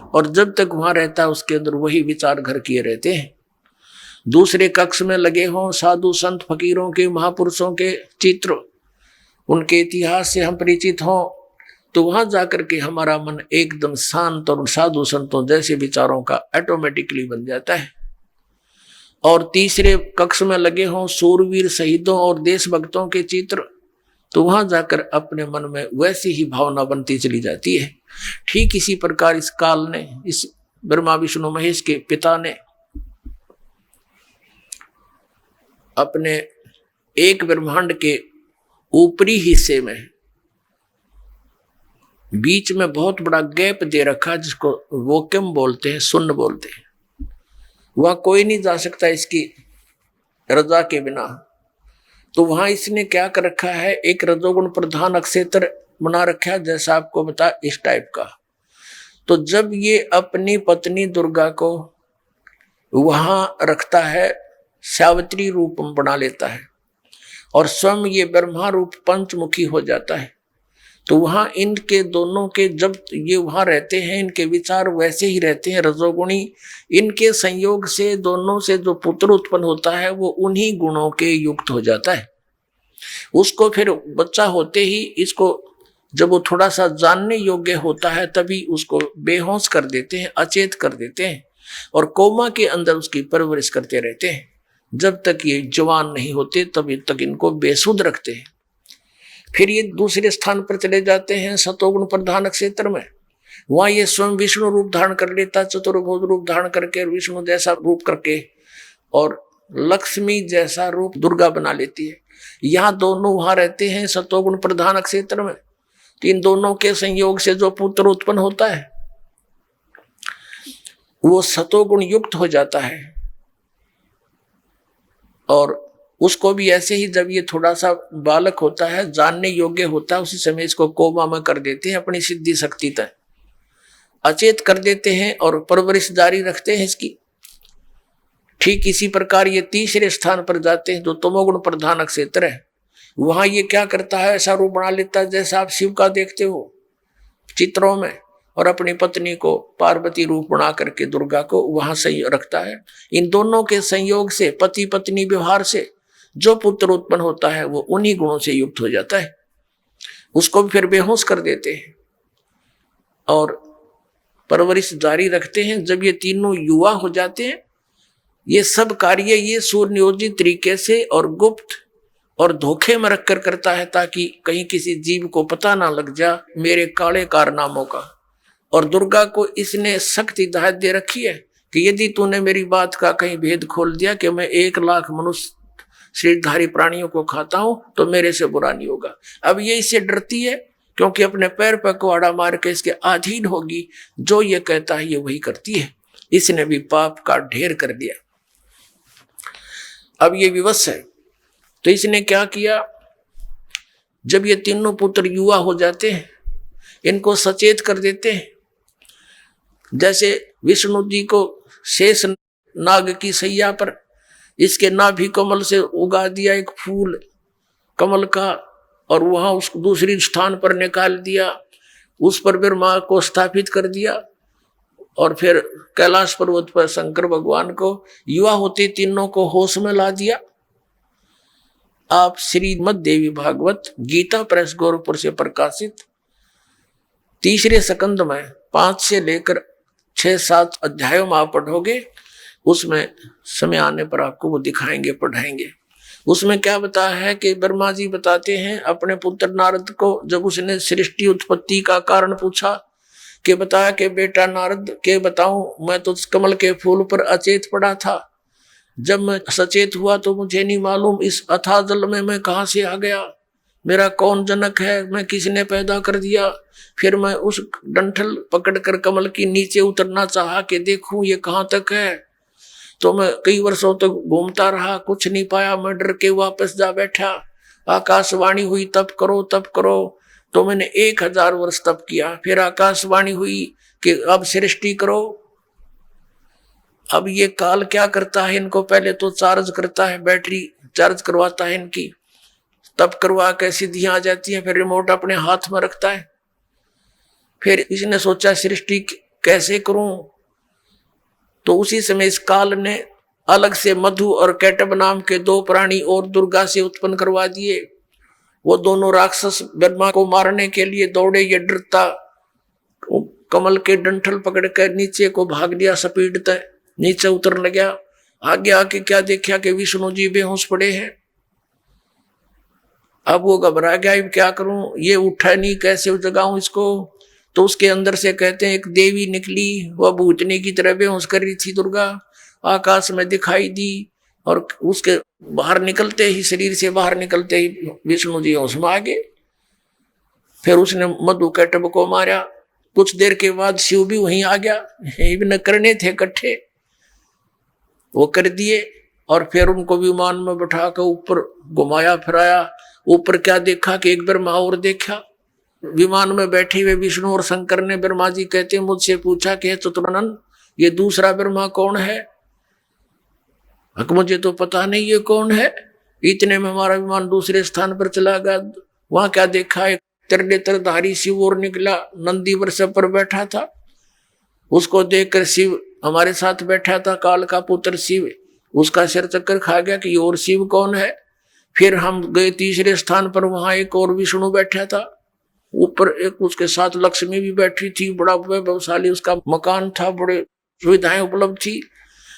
और जब तक वहां रहता है उसके अंदर वही विचार घर किए रहते हैं। दूसरे कक्ष में लगे हों साधु संत फकीरों के, महापुरुषों के चित्र, उनके इतिहास से हम परिचित हों, तो वहां जाकर के हमारा मन एकदम शांत और साधु संतों जैसे विचारों का ऑटोमेटिकली बन जाता है। और तीसरे कक्ष में लगे हों सूरवीर शहीदों और देशभक्तों के चित्र, तो वहां जाकर अपने मन में वैसी ही भावना बनती चली जाती है। ठीक इसी प्रकार इस काल ने, इस ब्रह्मा विष्णु महेश के पिता ने अपने एक ब्रह्मांड के ऊपरी हिस्से में बीच में बहुत बड़ा गैप दे रखा, जिसको वोक्यूम बोलते हैं, शून्य बोलते हैं। वहां कोई नहीं जा सकता इसकी रजा के बिना। तो वहां इसने क्या कर रखा है, एक रजोगुण प्रधान क्षेत्र बना रखा है, जैसा आपको बता इस टाइप का। तो जब ये अपनी पत्नी दुर्गा को वहां रखता है, सावित्री रूप बना लेता है और स्वयं ये ब्रह्मा रूप पंचमुखी हो जाता है, तो वहां इनके दोनों के, जब ये वहां रहते हैं, इनके विचार वैसे ही रहते हैं रजोगुणी। इनके संयोग से दोनों से जो पुत्र उत्पन्न होता है वो उन्हीं गुणों के युक्त हो जाता है। उसको फिर बच्चा होते ही इसको, जब वो थोड़ा सा जानने योग्य होता है, तभी उसको बेहोश कर देते हैं, अचेत कर देते हैं और कोमा के अंदर उसकी परवरिश करते रहते हैं। जब तक ये जवान नहीं होते तभी तक इनको बेसुध रखते हैं। फिर ये दूसरे स्थान पर चले जाते हैं सतोगुण प्रधान क्षेत्र में। वहां ये स्वयं विष्णु रूप धारण कर लेता, चतुर्भुज रूप धारण करके, विष्णु जैसा रूप करके, और लक्ष्मी जैसा रूप दुर्गा बना लेती है। यहाँ दोनों वहां रहते हैं सतोगुण प्रधान क्षेत्र में। इन दोनों के संयोग से जो पुत्र उत्पन्न होता है वो सतोगुण युक्त हो जाता है। और उसको भी ऐसे ही, जब ये थोड़ा सा बालक होता है, जानने योग्य होता है, उसी समय इसको कोमा में कर देते हैं, अपनी सिद्धि शक्ति तक अचेत कर देते हैं और परवरिश जारी रखते हैं इसकी। ठीक इसी प्रकार ये तीसरे स्थान पर जाते हैं जो तमोगुण प्रधान क्षेत्र है। वहां ये क्या करता है, ऐसा रूप बना लेता है जैसा आप शिव का देखते हो चित्रों में, और अपनी पत्नी को पार्वती रूप बना करके दुर्गा को वहां सही रखता है। इन दोनों के संयोग से, पति पत्नी व्यवहार से जो पुत्र उत्पन्न होता है वो उन्हीं गुणों से युक्त हो जाता है। उसको भी फिर बेहोश कर देते हैं और परवरिश जारी रखते हैं। जब ये तीनों युवा हो जाते हैं, ये सब कार्य ये सुनियोजित तरीके से और गुप्त और धोखे में रखकर करता है, ताकि कहीं किसी जीव को पता ना लग जा मेरे काले कारनामों का। और दुर्गा को इसने सख्त हिदायत दे रखी है कि यदि तूने मेरी बात का कहीं भेद खोल दिया कि मैं 1 लाख मनुष्य शरीरधारी प्राणियों को खाता हूं, तो मेरे से बुरा नहीं होगा। अब ये इससे डरती है क्योंकि अपने पैर पर कुहाड़ा मार के इसके अधीन होगी, जो ये कहता है ये वही करती है। इसने भी पाप का ढेर कर दिया। अब ये विवश है, तो इसने क्या किया, जब ये तीनों पुत्र युवा हो जाते हैं, इनको सचेत कर देते हैं। जैसे विष्णु जी को शेष नाग की सैया पर इसके नाभि कमल से उगा दिया एक फूल कमल का, और वहां उस दूसरी स्थान पर निकाल दिया, उस पर ब्रह्मा को स्थापित कर दिया, और फिर कैलाश पर्वत पर शंकर भगवान को युवा होते तीनों को होश में ला दिया। आप श्रीमद् देवी भागवत गीता प्रेस गोरखपुर से प्रकाशित तीसरे स्कंद में 5 से लेकर 6-7 अध्यायों में आप पढ़ोगे, उसमें समय आने पर आपको वो दिखाएंगे, पढ़ाएंगे। उसमें क्या बताया है कि ब्रह्मा जी बताते हैं अपने पुत्र नारद को, जब उसने सृष्टि उत्पत्ति का कारण पूछा कि बताया कि बेटा नारद के बताऊं, मैं तो कमल के फूल पर अचेत पड़ा था, जब मैं सचेत हुआ तो मुझे नहीं मालूम इस अथाह जल में मैं कहां से आ गया, मेरा कौन जनक है, मैं किसने पैदा कर दिया। फिर मैं उस डंठल पकड़कर कमल की नीचे उतरना चाहा कि देखूं ये कहां तक है, तो मैं कई वर्षों तक घूमता रहा, कुछ नहीं पाया, मैं डर के वापस जा बैठा। आकाशवाणी हुई तप करो तप करो, तो मैंने 1000 वर्ष तप किया। फिर आकाशवाणी हुई कि अब सृष्टि करो। अब ये काल क्या करता है, इनको पहले तो चार्ज करता है, बैटरी चार्ज करवाता है इनकी, तब करवा के सिद्धियां आ जाती है, फिर रिमोट अपने हाथ में रखता है। फिर इसने सोचा सृष्टि कैसे करूं, तो उसी समय इस काल ने अलग से मधु और कैटब नाम के 2 प्राणी और दुर्गा से उत्पन्न करवा दिए। वो दोनों राक्षस ब्रह्मा को मारने के लिए दौड़े, ये डरता कमल के डंठल पकड़कर नीचे को भाग लिया, सपीटता नीचे उतर लगा। आगे आके क्या देखा कि विष्णु जी बेहोश पड़े हैं। अब वो घबरा गया, अब क्या करूं, ये उठा नहीं, कैसे जगाऊं इसको। तो उसके अंदर से कहते हैं एक देवी निकली, वह भूतनी की तरह बेहोश कर रही थी दुर्गा, आकाश में दिखाई दी, और उसके बाहर निकलते ही, शरीर से बाहर निकलते ही विष्णु जी होश में आ गए। फिर उसने मधु कैटब को मारा। कुछ देर के बाद शिव भी वहीं आ गया, इवन करने थे इकट्ठे, वो कर दिए। और फिर उनको विमान में बैठा कर ऊपर घुमाया फिराया। ऊपर क्या देखा कि एक ब्रह्मा और देखा। विमान में बैठे हुए विष्णु और शंकर ने, ब्रह्मा जी कहते मुझसे पूछा कि चतुरानंद ये दूसरा ब्रह्मा कौन है। मुझे तो पता नहीं ये कौन है। इतने में हमारा विमान दूसरे स्थान पर चला गया। वहां क्या देखा, एक त्रिनेत्रधारी शिव और निकला, नंदी वृषभ पर बैठा था। उसको देखकर शिव हमारे साथ बैठा था, काल का पुत्र शिव, उसका सिर चक्कर खा गया कि और शिव कौन है। फिर हम गए तीसरे स्थान पर, वहां एक और विष्णु बैठा था। ऊपर एक उसके साथ लक्ष्मी भी बैठी थी, बड़ा वैभवशाली उसका मकान था, बड़े सुविधाएं उपलब्ध थी।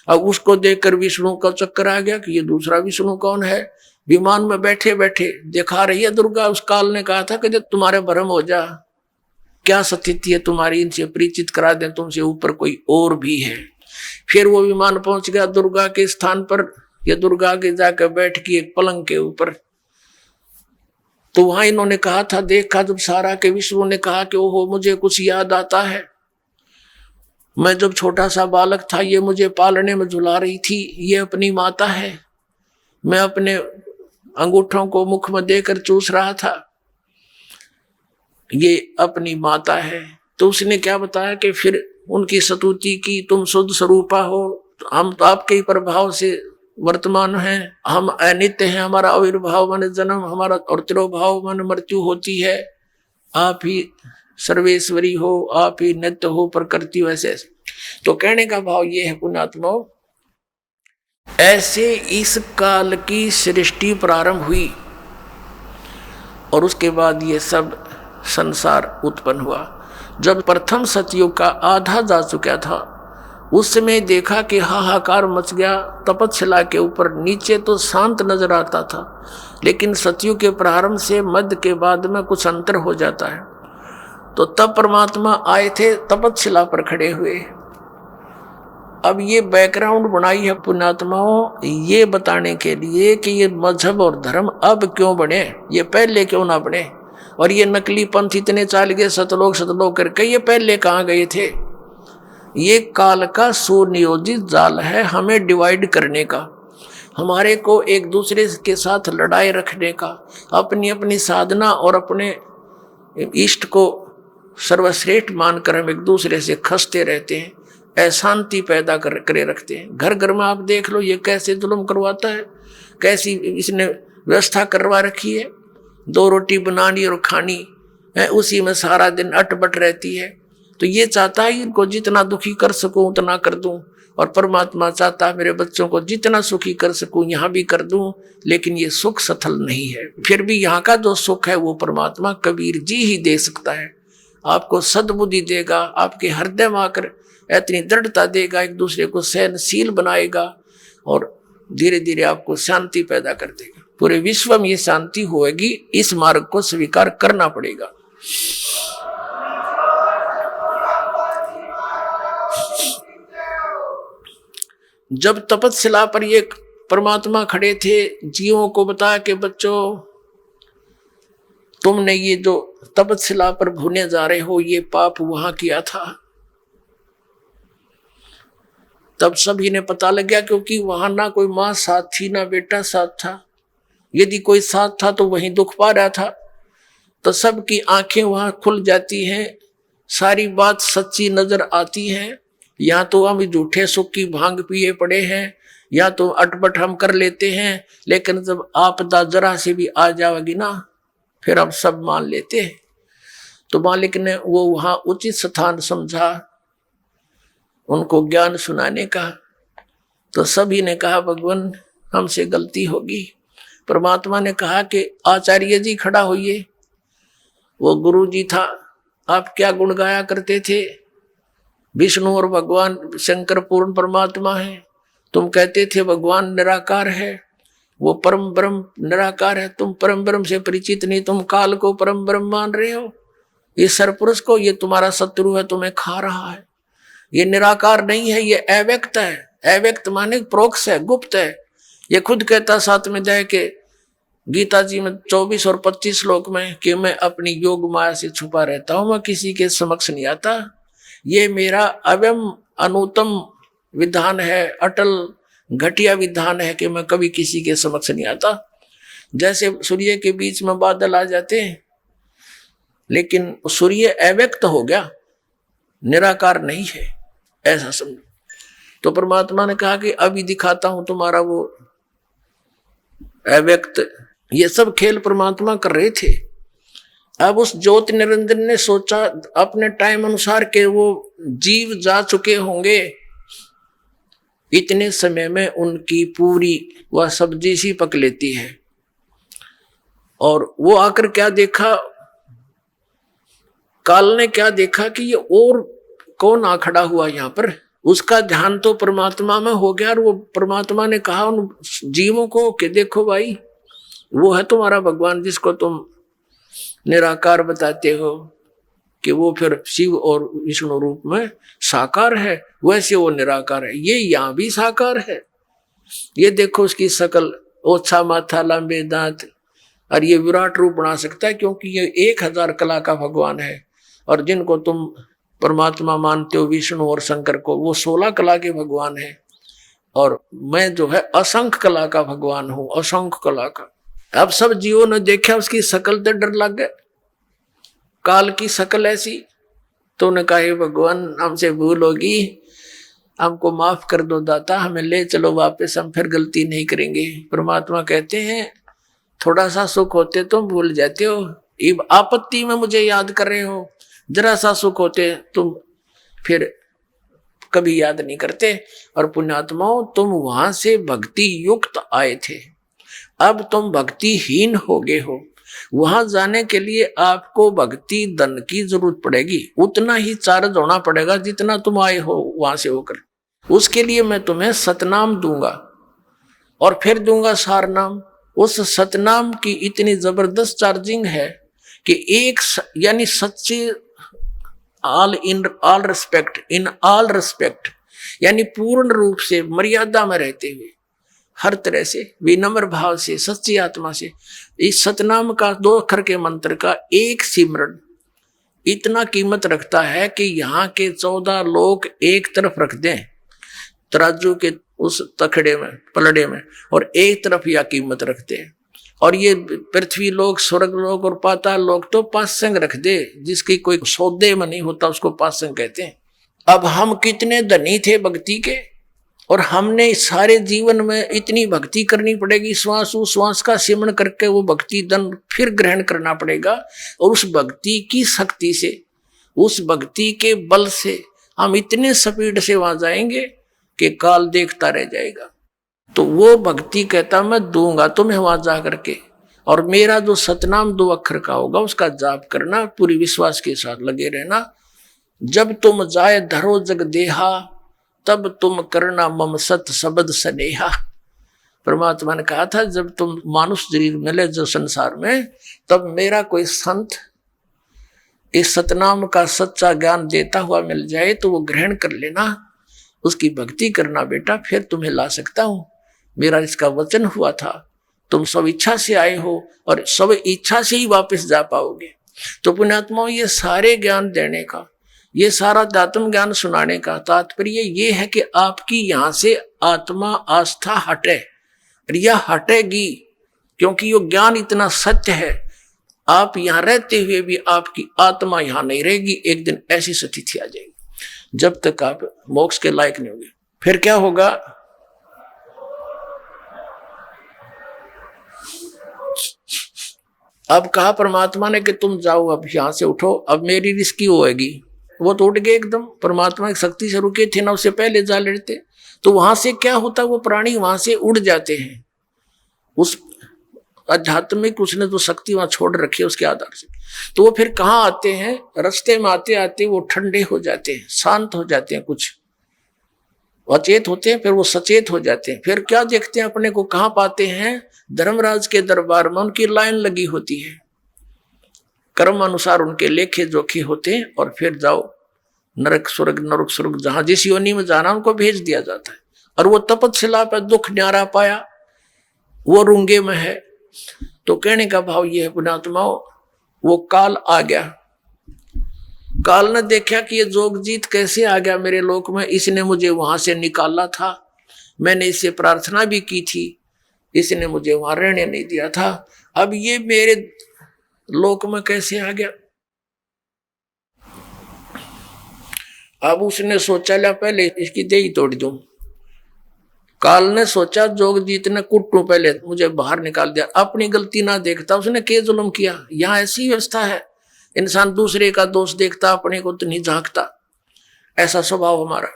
अब उसको देखकर विष्णु का चक्कर आ गया कि ये दूसरा विष्णु कौन है। विमान में बैठे बैठे दिखा रही है दुर्गा। उस काल ने कहा था कि जब तुम्हारे भ्रम हो जा, क्या स्थिति है तुम्हारी, इनसे परिचित करा दें, तुमसे ऊपर कोई और भी है। फिर वो विमान पहुंच गया दुर्गा के स्थान पर। ये दुर्गा के जाकर बैठ गई एक पलंग के ऊपर। तो वहां इन्होंने कहा था, देखा जब सारा के विष्णु ने कहा कि ओहो मुझे कुछ याद आता है, मैं जब छोटा सा बालक था ये मुझे पालने में झुला रही थी, ये अपनी माता है, मैं अपने अंगूठों को मुख में देकर चूस रहा था, ये अपनी माता है। तो उसने क्या बताया कि फिर उनकी स्तुति की, तुम शुद्ध स्वरूपा हो, हम तो आपके ही प्रभाव से वर्तमान हैं, हम अनित्य हैं, हमारा आविर्भाव मन जन्म, हमारा और तिरोभाव मन मृत्यु होती है, आप ही सर्वेश्वरी हो, आप ही नित्य हो, प्रकृति वैसे। तो कहने का भाव ये है पुण्यात्मा, ऐसे इस काल की सृष्टि प्रारंभ हुई और उसके बाद ये सब संसार उत्पन्न हुआ। जब प्रथम सतयुग का आधा जा चुका था, उस समय देखा कि हाहाकार मच गया। तपस्या के ऊपर नीचे तो शांत नजर आता था, लेकिन सतयुग के प्रारंभ से मध्य के बाद में कुछ अंतर हो जाता है। तो तब परमात्मा आए थे, तपस्या पर खड़े हुए। अब ये बैकग्राउंड बनाई है पुण्यात्माओं, ये बताने के लिए कि ये मजहब और धर्म अब क्यों बने, ये पहले क्यों ना बने। और ये नकली पंथ इतने चाल गए सतलोक करके, ये पहले कहाँ गए थे। ये काल का सुनियोजित जाल है हमें डिवाइड करने का। हमारे को एक दूसरे के साथ लड़ाई रखने का, अपनी अपनी साधना और अपने इष्ट को सर्वश्रेष्ठ मानकर हम एक दूसरे से खसते रहते हैं, अशांति पैदा करे रखते हैं। घर घर में आप देख लो ये कैसे जुल्म करवाता है, कैसी इसने व्यवस्था करवा रखी है। 2 रोटी बनानी और खानी है, उसी में सारा दिन अटपट रहती है। तो ये चाहता है इनको जितना दुखी कर सकूं उतना कर दूं, और परमात्मा चाहता है मेरे बच्चों को जितना सुखी कर सकूं यहाँ भी कर दूं, लेकिन ये सुख सफल नहीं है। फिर भी यहाँ का जो सुख है वो परमात्मा कबीर जी ही दे सकता है। आपको सद्बुद्धि देगा, आपके हृदय में आकर इतनी दृढ़ता देगा, एक दूसरे को सहनशील बनाएगा और धीरे धीरे आपको शांति पैदा कर देगा। पूरे विश्व में ये शांति होगी, इस मार्ग को स्वीकार करना पड़ेगा। जब तपस्या पर ये परमात्मा खड़े थे, जीवों को बताया कि बच्चों तुमने ये जो तपस्या पर भूने जा रहे हो ये पाप वहां किया था। तब सभी ने पता लग गया, क्योंकि वहां ना कोई माँ साथ थी ना बेटा साथ था। यदि कोई साथ था तो वहीं दुख पा रहा था। तो सबकी आंखें वहां खुल जाती हैं, सारी बात सच्ची नजर आती है। या तो हम झूठे सुख की भांग पिए पड़े हैं, या तो अटपट हम कर लेते हैं, लेकिन जब आपदा जरा से भी आ जाएगी ना फिर हम सब मान लेते हैं। तो मालिक ने वो वहां उचित स्थान समझा उनको ज्ञान सुनाने का। तो सभी ने कहा भगवान हमसे गलती होगी। परमात्मा ने कहा कि आचार्य जी खड़ा होइए। वो गुरु जी था। आप क्या गुण गाया करते थे? विष्णु और भगवान शंकर पूर्ण परमात्मा है। तुम कहते थे भगवान निराकार है, वो परम ब्रह्म निराकार है। तुम परम ब्रह्म से परिचित नहीं, तुम काल को परम ब्रह्म मान रहे हो। ये सरपुरुष को, ये तुम्हारा शत्रु है, तुम्हें खा रहा है। ये निराकार नहीं है, ये अव्यक्त है। अव्यक्त माने प्रोक्ष है, गुप्त है। ये खुद कहता साथ में जाए के गीता जी में 24 और 25 श्लोक में कि मैं अपनी योग माया से छुपा रहता हूं, मैं किसी के समक्ष नहीं आता। ये मेरा अव्यम अनुतम विधान है, अटल घटिया विधान है कि मैं कभी किसी के समक्ष नहीं आता। जैसे सूर्य के बीच में बादल आ जाते हैं, लेकिन सूर्य अव्यक्त हो गया, निराकार नहीं है, ऐसा समझो। तो परमात्मा ने कहा कि अभी दिखाता हूं तुम्हारा वो अव्यक्त। ये सब खेल परमात्मा कर रहे थे। अब उस ज्योति निरंजन ने सोचा अपने टाइम अनुसार के वो जीव जा चुके होंगे, इतने समय में उनकी पूरी वह सब्जी सी पक लेती है। और वो आकर क्या देखा, काल ने क्या देखा कि ये और कौन आ खड़ा हुआ यहाँ पर। उसका ध्यान तो परमात्मा में हो गया, और वो परमात्मा ने कहा उन जीवों को कि देखो भाई, वो है तुम्हारा भगवान जिसको तुम निराकार बताते हो, कि वो फिर शिव और विष्णु रूप में साकार है, वैसे वो निराकार है। ये यहाँ भी साकार है। ये देखो उसकी शकल, ओछा माथा, लंबे दांत, और ये विराट रूप बना सकता है, क्योंकि ये 1000 कला का भगवान है। और जिनको तुम परमात्मा मानते हो विष्णु और शंकर को, वो 16 कला के भगवान है। और मैं जो है असंख्य कला का भगवान हूं, असंख्य कला का। अब सब जीवों ने देखा उसकी शकल तो डर लग गए, काल की शकल ऐसी। तो उन्होंने कहा भगवान हमसे भूल होगी, हमको माफ कर दो दाता, हमें ले चलो वापस, हम फिर गलती नहीं करेंगे। परमात्मा कहते हैं थोड़ा सा सुख होते तुम भूल जाते हो, अब आपत्ति में मुझे याद कर रहे हो। जरा सा सुख होते तुम फिर कभी याद नहीं करते। और पुण्यात्माओं, तुम वहां से भक्ति युक्त आए थे, अब तुम भक्तिहीन हो गए हो। वहां जाने के लिए आपको भक्ति धन की जरूरत पड़ेगी, उतना ही चार्ज होना पड़ेगा जितना तुम आए हो वहां से होकर। उसके लिए मैं तुम्हें सतनाम दूंगा और फिर दूंगा सार नाम। उस सतनाम की इतनी जबरदस्त चार्जिंग है कि एक यानी सच्चे ऑल रिस्पेक्ट यानी पूर्ण रूप से मर्यादा में रहते हुए, हर तरह से विनम्र भाव से, सच्ची आत्मा से, इस सतनाम का 2 अक्षर के मंत्र का एक सिमरण इतना कीमत रखता है कि यहाँ के 14 लोग एक तरफ रख दें, तराजू के उस तखड़े में पलड़े में, और एक तरफ यह कीमत रखते हैं। और ये पृथ्वी लोक, स्वर्ग लोक और पाताल लोक तो पासंग रख दे, जिसकी कोई सौदे में नहीं होता उसको पासंग कहते हैं। अब हम कितने धनी थे भक्ति के, और हमने सारे जीवन में इतनी भक्ति करनी पड़ेगी, श्वास उश्वास का सिमरण करके वो भक्ति धन फिर ग्रहण करना पड़ेगा। और उस भक्ति की शक्ति से, उस भक्ति के बल से हम इतने स्पीड से वहां जाएंगे कि काल देखता रह जाएगा। तो वो भक्ति कहता मैं दूंगा तुम्हें वहां जा करके, और मेरा जो सतनाम 2 अक्षर का होगा उसका जाप करना, पूरी विश्वास के साथ लगे रहना। जब तुम जाए धरो जग देहा, तब तुम करना मम सत शब्द स्नेहा। परमात्मा ने कहा था जब तुम मानुष शरीर मिले जो संसार में, तब मेरा कोई संत इस सतनाम का सच्चा ज्ञान देता हुआ मिल जाए तो वो ग्रहण कर लेना, उसकी भक्ति करना बेटा, फिर तुम्हें ला सकता हूं। मेरा इसका वचन हुआ था, तुम सब इच्छा से आए हो और सब इच्छा से ही वापस जा पाओगे। तो पुण्यात्माओं, ये सारे ज्ञान देने का, ये सारा आत्म ज्ञान सुनाने का तात्पर्य ये है कि आपकी यहां से आत्मा आस्था हटे, यह हटेगी, क्योंकि ये ज्ञान इतना सत्य है। आप यहां रहते हुए भी आपकी आत्मा यहां नहीं रहेगी, एक दिन ऐसी स्थिति आ जाएगी जब तक आप मोक्ष के लायक नहीं होंगे। फिर क्या होगा? अब कहा परमात्मा ने कि तुम जाओ, अब यहां से उठो, अब मेरी रिस्की होएगी। वो तो उठ गए एकदम, परमात्मा की शक्ति से रुके थे ना, उससे पहले जा लेते तो वहां से क्या होता, वो प्राणी वहां से उड़ जाते हैं। उस आध्यात्मिक उसने जो शक्ति वहां छोड़ रखी है उसके आधार से, तो वो फिर कहाँ आते हैं? रास्ते में आते आते वो ठंडे हो जाते हैं, शांत हो जाते हैं, कुछ अचेत होते हैं, फिर वो सचेत हो जाते हैं। फिर क्या देखते हैं अपने को, कहाँ पाते हैं? धर्मराज के दरबार में उनकी लाइन लगी होती है, कर्म अनुसार उनके लेखे जोखे होते हैं, और फिर जाओ नरक स्वर्ग जहां जिस योनि में जाना उनको भेज दिया जाता है। और वो तपस्या पर दुख न्यारा पाया, वो रुंगे में है। तो कहने का भाव ये है पुण्यात्माओं, वो काल आ गया, काल ने देखा कि ये जोगजीत कैसे आ गया मेरे लोक में, इसने मुझे वहां से निकाला था, मैंने इससे प्रार्थना भी की थी, इसने मुझे वहां रहने नहीं दिया था, अब ये मेरे लोक में कैसे आ गया? अब उसने सोचा ला पहले इसकी देही तोड़ दूं। काल ने सोचा जोगजीत ने कुट्टू पहले मुझे बाहर निकाल दिया, अपनी गलती ना देखता उसने के जुल्म किया। यहाँ ऐसी व्यवस्था है, इंसान दूसरे का दोष देखता, अपने को तो नहीं झांकता, ऐसा स्वभाव हमारा।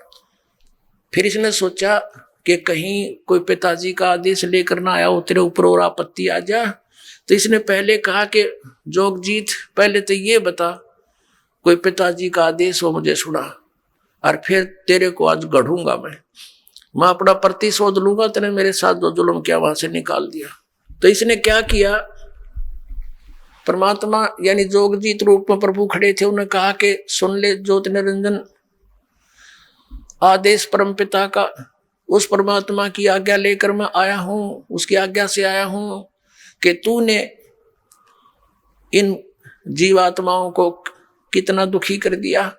फिर इसने सोचा कि कहीं कोई पिताजी का आदेश लेकर ना आया हो, तेरे ऊपर और आपत्ति आ जा। तो इसने पहले कहा कि जोगजीत पहले तो ये बता, कोई पिताजी का आदेश हो मुझे सुना, और फिर तेरे को आज गढ़ूंगा मैं अपना प्रतिशोध लूंगा, तेने मेरे साथ जो जुल्म किया वहां से निकाल दिया। तो इसने क्या किया? परमात्मा यानी जोगजीत रूप में प्रभु खड़े थे, उन्होंने कहा कि सुन ले ज्योति निरंजन, आदेश परमपिता का, उस परमात्मा की आज्ञा लेकर मैं आया हूं, उसकी आज्ञा से आया हूं कि तूने इन जीवात्माओं को कितना दुखी कर दिया।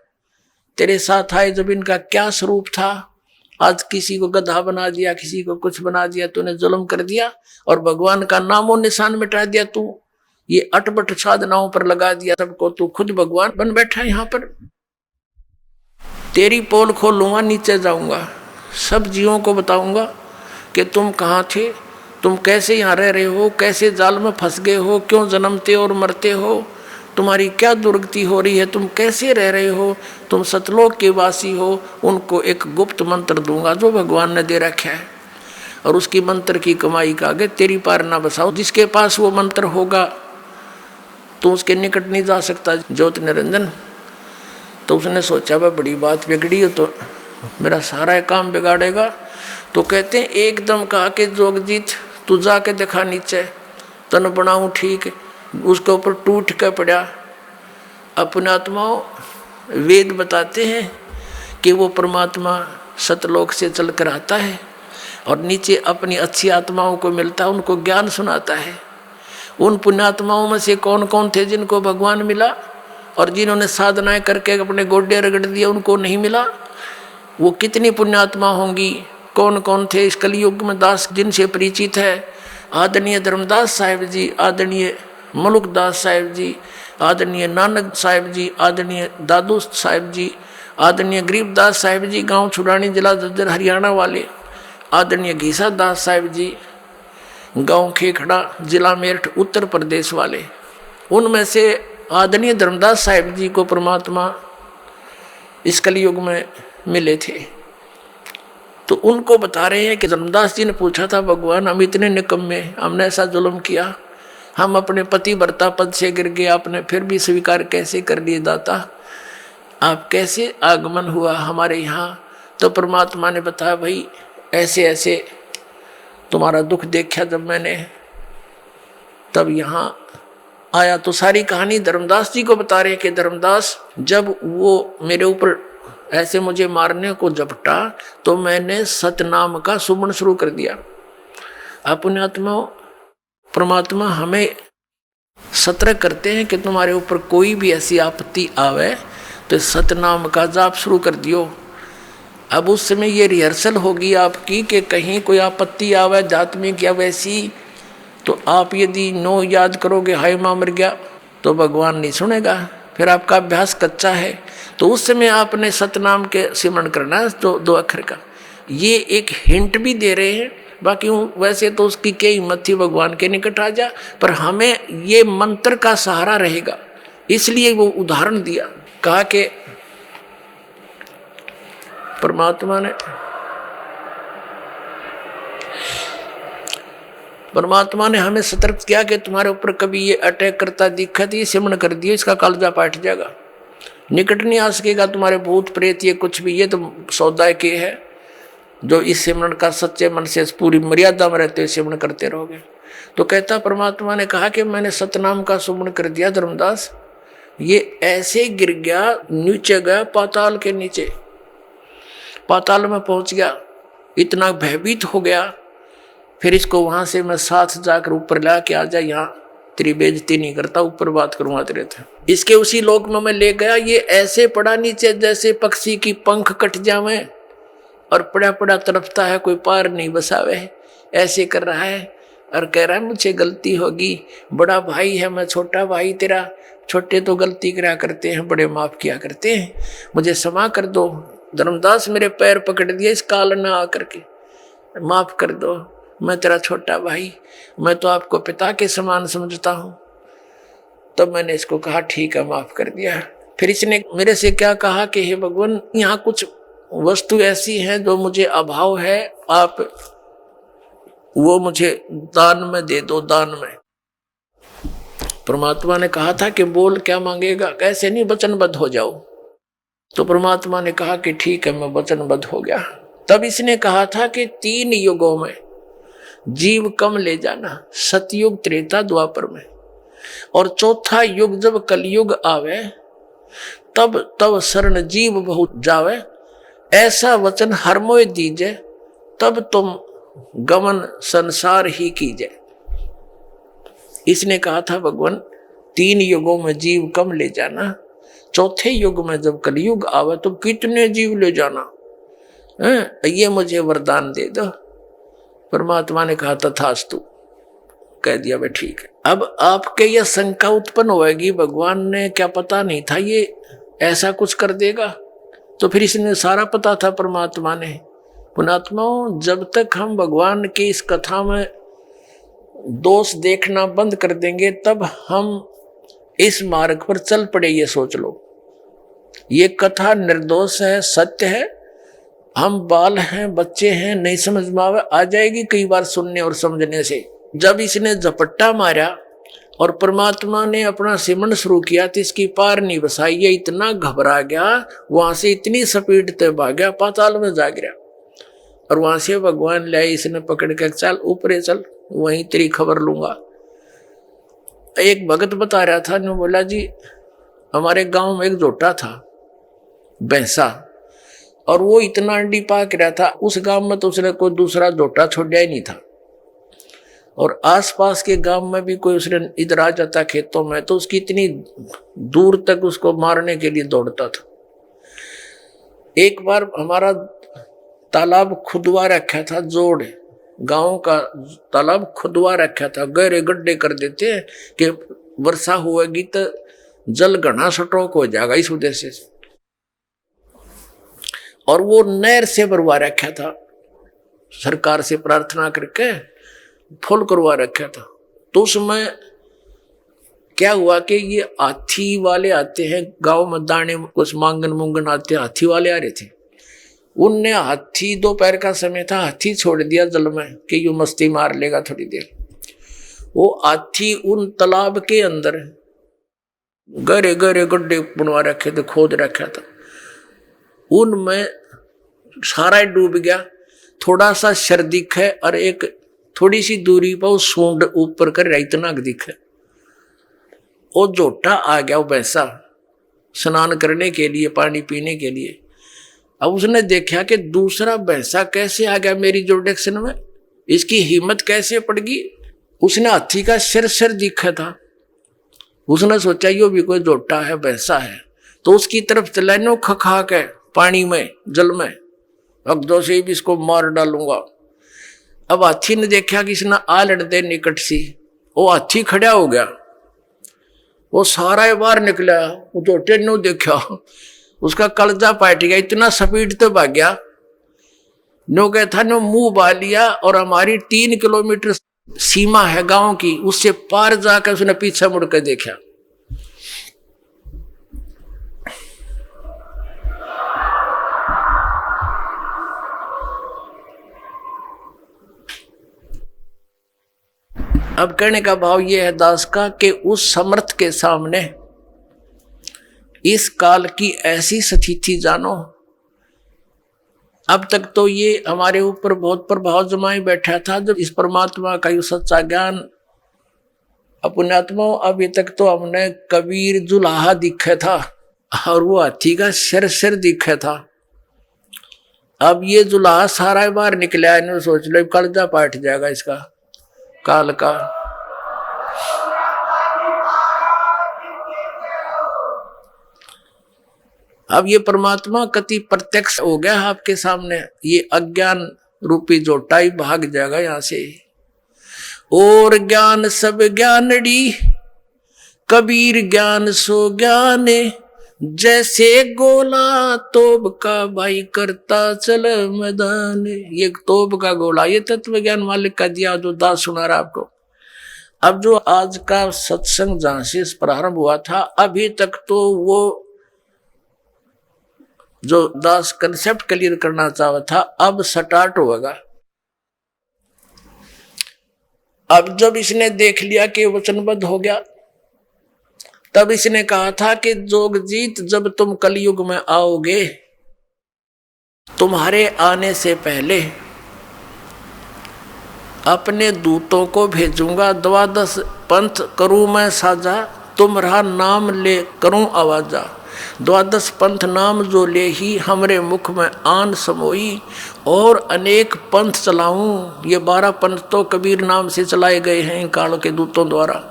तेरे साथ आए जब इनका क्या स्वरूप था, आज किसी को गधा बना दिया, किसी को कुछ बना दिया, तूने जुल्म कर दिया और भगवान का नामो निशान मिटा दिया। तू ये अटपट साधनाओं पर लगा दिया सबको, तू खुद भगवान बन बैठा है यहाँ पर। तेरी पोल खोलूंगा, नीचे जाऊंगा, सब जीवों को बताऊंगा कि तुम कहाँ थे, तुम कैसे यहाँ रह रहे हो, कैसे जाल में फंस गए हो, क्यों जन्मते और मरते हो, तुम्हारी क्या दुर्गति हो रही है, तुम कैसे रह रहे हो, तुम सतलोक के वासी हो। उनको एक गुप्त मंत्र दूंगा जो भगवान ने दे रखा है, और उसकी मंत्र की कमाई का आगे तेरी पार ना बसाओ। जिसके पास वो मंत्र होगा तो उसके निकट नहीं जा सकता ज्योति निरंजन। तो उसने सोचा वह बड़ी बात बिगड़ी हो तो मेरा सारा काम बिगाड़ेगा। तो कहते हैं एकदम कहा कि जोगजीत तू जाके देखा नीचे, तन बनाऊं ठीक, उसके ऊपर टूट के पड़ा। अपने आत्माओं वेद बताते हैं कि वो परमात्मा सतलोक से चल कर आता है और नीचे अपनी अच्छी आत्माओं को मिलता है, उनको ज्ञान सुनाता है। उन पुण्यात्माओं में से कौन कौन थे जिनको भगवान मिला, और जिन्होंने साधनाएं करके अपने गोड्डे रगड़ दिए उनको नहीं मिला। वो कितनी पुण्यात्मा होंगी, कौन कौन थे इस कलयुग में दास जिनसे परिचित है। आदरणीय धर्मदास साहिब जी, आदरणीय मलुकदास साहिब जी, आदरणीय नानक साहिब जी, आदरणीय दादू साहिब जी, आदरणीय गरीबदास साहिब जी गांव छुड़ानी जिला झज्जर हरियाणा वाले, आदरणीय घीसा दास साहिब जी गांव खेखड़ा जिला मेरठ उत्तर प्रदेश वाले। उनमें से आदरणीय धर्मदास साहिब जी को परमात्मा इस कलयुग में मिले थे। तो उनको बता रहे हैं कि धर्मदास जी ने पूछा था, भगवान हम इतने निकम्मे, हमने ऐसा जुल्म किया, हम अपने पति वर्ता पद से गिर गए, आपने फिर भी स्वीकार कैसे कर लिए दाता, आप कैसे आगमन हुआ हमारे यहाँ। तो परमात्मा ने बताया, भाई ऐसे ऐसे तुम्हारा दुख देखा जब मैंने, तब यहाँ आया। तो सारी कहानी धर्मदास जी को बता रहे कि धर्मदास जब वो मेरे ऊपर ऐसे मुझे मारने को झपटा तो मैंने सतनाम का सुमन शुरू कर दिया। अपने आत्मा परमात्मा हमें सतर्क करते हैं कि तुम्हारे ऊपर कोई भी ऐसी आपत्ति आवे तो सतनाम का जाप शुरू कर दियो। अब उस समय ये रिहर्सल होगी आपकी कि कहीं कोई आपत्ति आवे जात्मिक या वैसी, तो आप यदि नो याद करोगे हाय माँ मर गया तो भगवान नहीं सुनेगा, फिर आपका अभ्यास कच्चा है। तो उस समय आपने सतनाम के सिमरण करना है, तो 2 अक्षर का। ये एक हिंट भी दे रहे हैं, बाकी वैसे तो उसकी क्या हिम्मत थी भगवान के निकट आ जा, पर हमें ये मंत्र का सहारा रहेगा, इसलिए वो उदाहरण दिया। कहा कि परमात्मा ने हमें सतर्क किया कि तुम्हारे ऊपर कभी ये अटैक करता दिखा तो ये सिमरण कर दियो, इसका कालजा पाट जाएगा, निकट नहीं आ सकेगा तुम्हारे भूत प्रेत ये कुछ भी, ये तो सौदा के है। जो इस सिमरण का सच्चे मन से पूरी मर्यादा में रहते हुए सिमरण करते रहोगे। तो कहता परमात्मा ने कहा कि मैंने सतनाम का सुमरण कर दिया धर्मदास, ये ऐसे गिर गया, नीचे गया पाताल के नीचे, पाताल में पहुंच गया, इतना भयभीत हो गया। फिर इसको वहां से मैं साथ जाकर ऊपर ला के आ जा, यहाँ तेरी बेइज्जती नहीं करता, ऊपर बात करूंगा तेरे थे। इसके उसी लोक में मैं ले गया, ये ऐसे पड़ा नीचे जैसे पक्षी की पंख कट जावे और पड़ा पड़ा तड़पता है, कोई पार नहीं बसावे, ऐसे कर रहा है और कह रहा है मुझे गलती होगी, बड़ा भाई है मैं, छोटा भाई तेरा, छोटे तो गलती करा करते हैं, बड़े माफ किया करते हैं, मुझे क्षमा कर दो। धर्मदास मेरे पैर पकड़ दिए इस काल में आकर के, माफ कर दो, मैं तेरा छोटा भाई, मैं तो आपको पिता के समान समझता हूँ। तब मैंने इसको कहा ठीक है, माफ कर दिया। फिर इसने मेरे से क्या कहा कि हे भगवान, यहाँ कुछ वस्तु ऐसी हैं जो मुझे अभाव है, आप वो मुझे दान में दे दो, दान में। परमात्मा ने कहा था कि बोल क्या मांगेगा, कैसे नहीं, वचनबद्ध हो जाओ। तो परमात्मा ने कहा कि ठीक है, मैं वचनबद्ध हो गया। तब इसने कहा था कि 3 युगों में जीव कम ले जाना, सतयुग त्रेता द्वापर में, और चौथा युग जब कलयुग आवे तब तब शरण जीव बहुत जावे, ऐसा वचन हर मोय दीजे, तब तुम गमन संसार ही कीजे। इसने कहा था भगवान 3 युगों में जीव कम ले जाना, चौथे युग में जब कलयुग आवे तो कितने जीव ले जाना है, ये मुझे वरदान दे दो। परमात्मा ने कहा तथास्तु, कह दिया भाई ठीक है। अब आपके यह शंका उत्पन्न होगी, भगवान ने क्या पता नहीं था ये ऐसा कुछ कर देगा, तो फिर इसने सारा पता था परमात्मा ने। पुणात्माओं, जब तक हम भगवान की इस कथा में दोष देखना बंद कर देंगे तब हम इस मार्ग पर चल पड़े, ये सोच लो। ये कथा निर्दोष है, सत्य है, हम बाल हैं, बच्चे हैं, नहीं समझ में आ जाएगी कई बार सुनने और समझने से। जब इसने झपट्टा मारा और परमात्मा ने अपना सिमरण शुरू किया तो इसकी पार नहीं बसाई, ये इतना घबरा गया, वहां से इतनी स्पीड से भागा, पाताल में जा गिरा। और वहां से भगवान लाए, इसने पकड़ के चल ऊपरे चल, वहीं तेरी खबर लूंगा। एक भगत बता रहा था, ने बोला जी हमारे गांव में एक जोटा था भैंसा, और वो इतना अंडी पाक रहा था, उस गांव में तो उसने कोई दूसरा जोटा छोड़ा ही नहीं था, और आसपास के गांव में भी कोई उसने इधर आ जाता खेतों में तो उसकी इतनी दूर तक उसको मारने के लिए दौड़ता था। एक बार हमारा तालाब खुदवा रखा था, जोड़ गांव का तालाब खुदवा रखा था, गहरे गड्ढे कर देते हैं कि वर्षा होगी तो जल घना स्टॉक हो जाएगा इस उद्देश्य से। और वो नहर से भरवा रखा था, सरकार से प्रार्थना करके फुल करवा रखा था। तो उसमें क्या हुआ कि ये हाथी वाले आते हैं गांव में, दाने कुछ मांगन मुंगन आते हैं, हाथी वाले आ रहे थे। उनने हाथी, दोपहर का समय था, हाथी छोड़ दिया जल में कि यूं मस्ती मार लेगा थोड़ी देर। वो हाथी उन तालाब के अंदर गहरे गहरे गड्ढे बनवा रखे थे, खोद रखा था, उनमें सारा डूब गया। थोड़ा सा शर दिखे और एक थोड़ी सी दूरी पर वो सूंड ऊपर कर इतना दिखे। वो जोटा आ गया, वो भैंसा स्नान करने के लिए, पानी पीने के लिए। अब उसने देखा कि दूसरा भैंसा कैसे आ गया मेरी जोडेक्शन में, इसकी हिम्मत कैसे पड़ गई। उसने हाथी का सिर दिखा था, उसने सोचा यो भी कोई जोटा है, भैंसा है, तो उसकी तरफ चलानो खखा के पानी में, जल में, अगदो से भी इसको मार डालूंगा। अब हाथी ने देखा कि इसने आ लड़ते निकट सी, वो हाथी खड़ा हो गया, वो सारा बाहर निकला, वो जोटे ने देखा, उसका कलजा पाट गया, इतना स्पीड तो भाग गया, नो क्या था नो मुंह बा लिया। और हमारी 3 किलोमीटर सीमा है गांव की, उससे पार जाकर उसने पीछे मुड़कर देखा। अब कहने का भाव यह है दास का कि उस समर्थ के सामने इस काल की ऐसी स्थिति जानो। अब तक तो ये हमारे ऊपर बहुत प्रभाव जमाई बैठा था, जब इस परमात्मा का ये सच्चा ज्ञान अपने आत्मा, अभी तक तो हमने कबीर जुलाहा दिखा था और वो हाथी का सिर दिखा था। अब ये जुलाहा सारा बाहर निकला, इन्होंने सोच लो कलजा पाट जाएगा इसका काल का। अब ये परमात्मा कति प्रत्यक्ष हो गया आपके सामने, ये अज्ञान रूपी जोटा ही भाग जाएगा यहां से। और ज्ञान सब ज्ञानड़ी, कबीर ज्ञान सो ज्ञान, जैसे गोला तोब का भाई करता चल मैदान। ये तोब का गोला, ये तत्व ज्ञान मालिक का दिया जो दास सुना रहा आपको। अब जो आज का सत्संग जहां से प्रारंभ हुआ था, अभी तक तो वो जो दास कंसेप्ट क्लियर करना चाहा था, अब स्टार्ट होगा। अब जब इसने देख लिया कि वचनबद्ध हो गया, तब इसने कहा था कि जोगजीत, जब तुम कलयुग में आओगे, तुम्हारे आने से पहले अपने दूतों को भेजूंगा, 12 पंथ करूं मैं साझा, तुम्हारा नाम ले करूं आवाजा। 12 पंथ नाम जो ले ही हमरे मुख में आन समोई, और अनेक पंथ चलाऊं। ये 12 पंथ तो कबीर नाम से चलाए गए हैं इन कालों के दूतों द्वारा।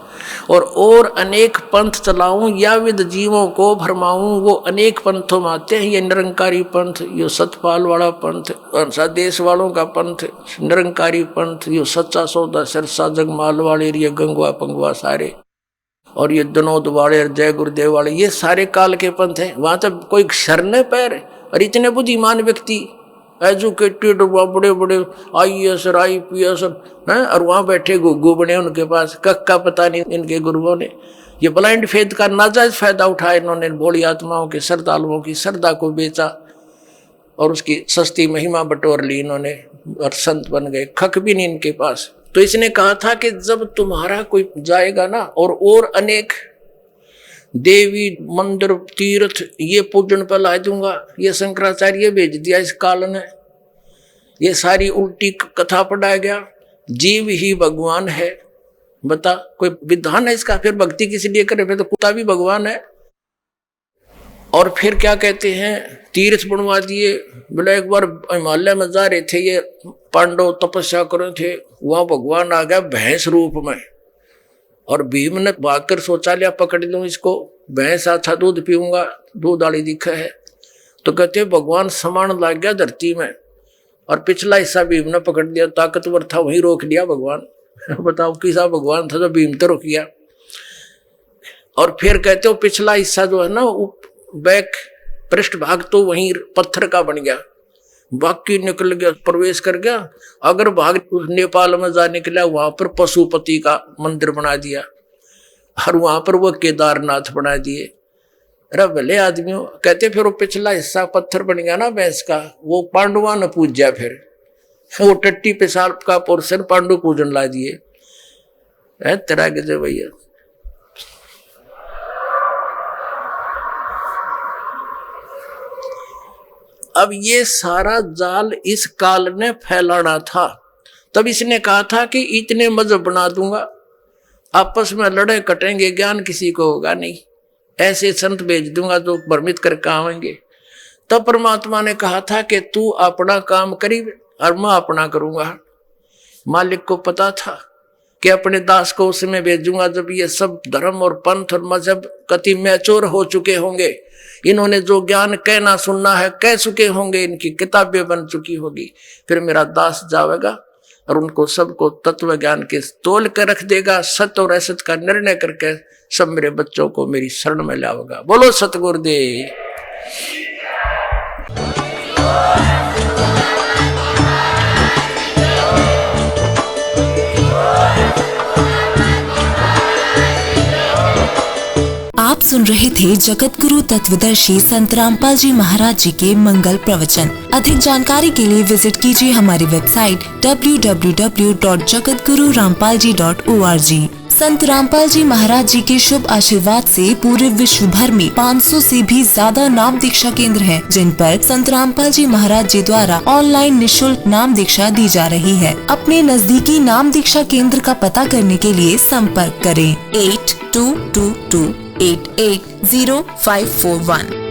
और अनेक पंथ चलाऊं, या विद जीवों को भरमाऊं। वो अनेक पंथों में आते हैं, ये निरंकारी पंथ, ये सतपाल वाला पंथ, देश वालों का पंथ, निरंकारी पंथ, ये सच्चा सौदा सरसा जगमाल वाले, ये गंगवा पंगवा सारे, और ये दनोद वाले, जय गुरुदेव वाले, ये सारे काल के पंथ हैं। वहां तक कोई शरने पैर, और इतने बुद्धिमान व्यक्ति, एजुकेटेड, बड़े बड़े IAS IPS हैं, और वहां बैठे गुग्गू बने उनके पास, कक्का पता नहीं इनके गुरुओं ने। ये ब्लाइंड फेथ का नाजायज फायदा उठाया इन्होंने, भोली आत्माओं के श्रद्धालुओं की श्रद्धा को बेचा और उसकी सस्ती महिमा बटोर ली इन्होंने, और संत बन गए, खक भी नहीं इनके पास। तो इसने कहा था कि जब तुम्हारा कोई जाएगा ना, और अनेक देवी मंदिर तीर्थ ये पूजन पर ला दूंगा। ये शंकराचार्य भेज दिया इस काल ने, ये सारी उल्टी कथा पढ़ाया गया। जीव ही भगवान है, बता कोई विधान है इसका? फिर भक्ति किस लिए करे? फिर तो कुत्ता भी भगवान है। और फिर क्या कहते हैं, तीर्थ बनवा दिए। बोले एक बार हिमालय में जा रहे थे, ये पांडव तपस्या कर रहे थे, वहां भगवान आ गया भैंस रूप में, और भीम ने भागकर सोचा लिया पकड़ लूं इसको, भैंस था दूध पीऊंगा, दूध वाली दिखा है। तो कहते भगवान समान लाग गया धरती में और पिछला हिस्सा भीम ने पकड़ लिया, ताकतवर था वहीं रोक दिया भगवान। बताओ किसा भगवान था जो भीम तो रोक गया। और फिर कहते हो पिछला हिस्सा जो है ना बैक पृष्ठ भाग तो वहीं पत्थर का बन गया, बाकी निकल गया, प्रवेश कर गया। अगर भाग नेपाल में जाने के लिए वहां पर पशुपति का मंदिर बना दिया और वहां पर वो केदारनाथ बना दिए। अरे भले आदमियों, कहते फिर वो पिछला हिस्सा पत्थर बन गया ना भैंस का, वो पांडुआ ने पूजा, फिर वो टट्टी पेशाब का पोर्शन पांडु पूजन ला दिए। तेरा गजब भैया। अब ये सारा जाल इस काल ने फैलाना था। तब इसने कहा था कि इतने मजहब बना दूंगा, आपस में लड़े कटेंगे, ज्ञान किसी को होगा नहीं, ऐसे संत भेज दूंगा जो भ्रमित करके आवेंगे। तब परमात्मा ने कहा था कि तू अपना काम करी और मैं अपना करूंगा। मालिक को पता था कि अपने दास को उसमें भेजूंगा जब ये सब धर्म और पंथ और मजहब कति मैच्योर हो चुके होंगे, इन्होंने जो ज्ञान कहना सुनना है कह चुके होंगे, इनकी किताबें बन चुकी होगी। फिर मेरा दास जाएगा और उनको सबको तत्व ज्ञान के तोल कर रख देगा, सत्य और असत का निर्णय करके सब मेरे बच्चों को मेरी शरण में लाओगा। बोलो सतगुरुदेव। आप सुन रहे थे जगत गुरु तत्वदर्शी संत रामपाल जी महाराज जी के मंगल प्रवचन। अधिक जानकारी के लिए विजिट कीजिए हमारी वेबसाइट www.jagatgururampalji.org। संत रामपाल जी महाराज जी के शुभ आशीर्वाद से पूरे विश्व भर में 500 से भी ज्यादा नाम दीक्षा केंद्र हैं, जिन पर संत रामपाल जी महाराज जी द्वारा ऑनलाइन निःशुल्क नाम दीक्षा दी जा रही है। अपने नजदीकी नाम दीक्षा केंद्र का पता करने के लिए संपर्क करें 8222880541।